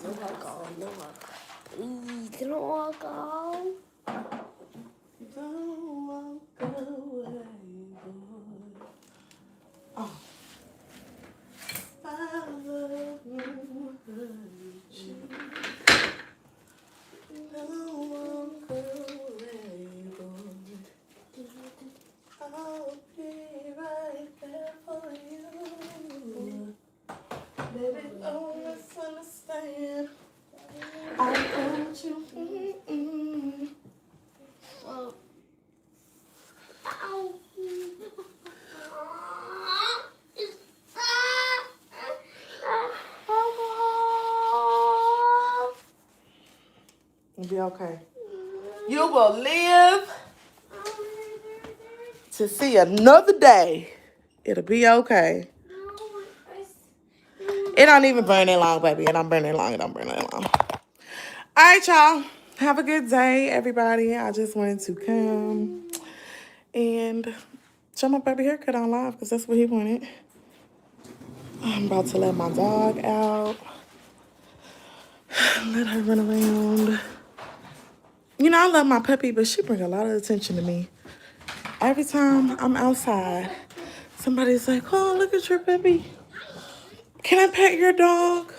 No alcohol. No alcohol. Please, no alcohol. Don't walk away, boy. Oh. I love you. Don't walk away, boy. I'll be right there for you. Baby, don't misunderstand. I want you. Well, It'll be okay. You will live to see another day. It'll be okay. It don't even burn that long, baby. It don't burn that long. It don't burn that long. All right, y'all. Have a good day, everybody. I just wanted to come and show my baby haircut on live because that's what he wanted. I'm about to let my dog out. Let her run around. You know, I love my puppy, but she brings a lot of attention to me. Every time I'm outside, somebody's like, oh, look at your puppy. Can I pet your dog?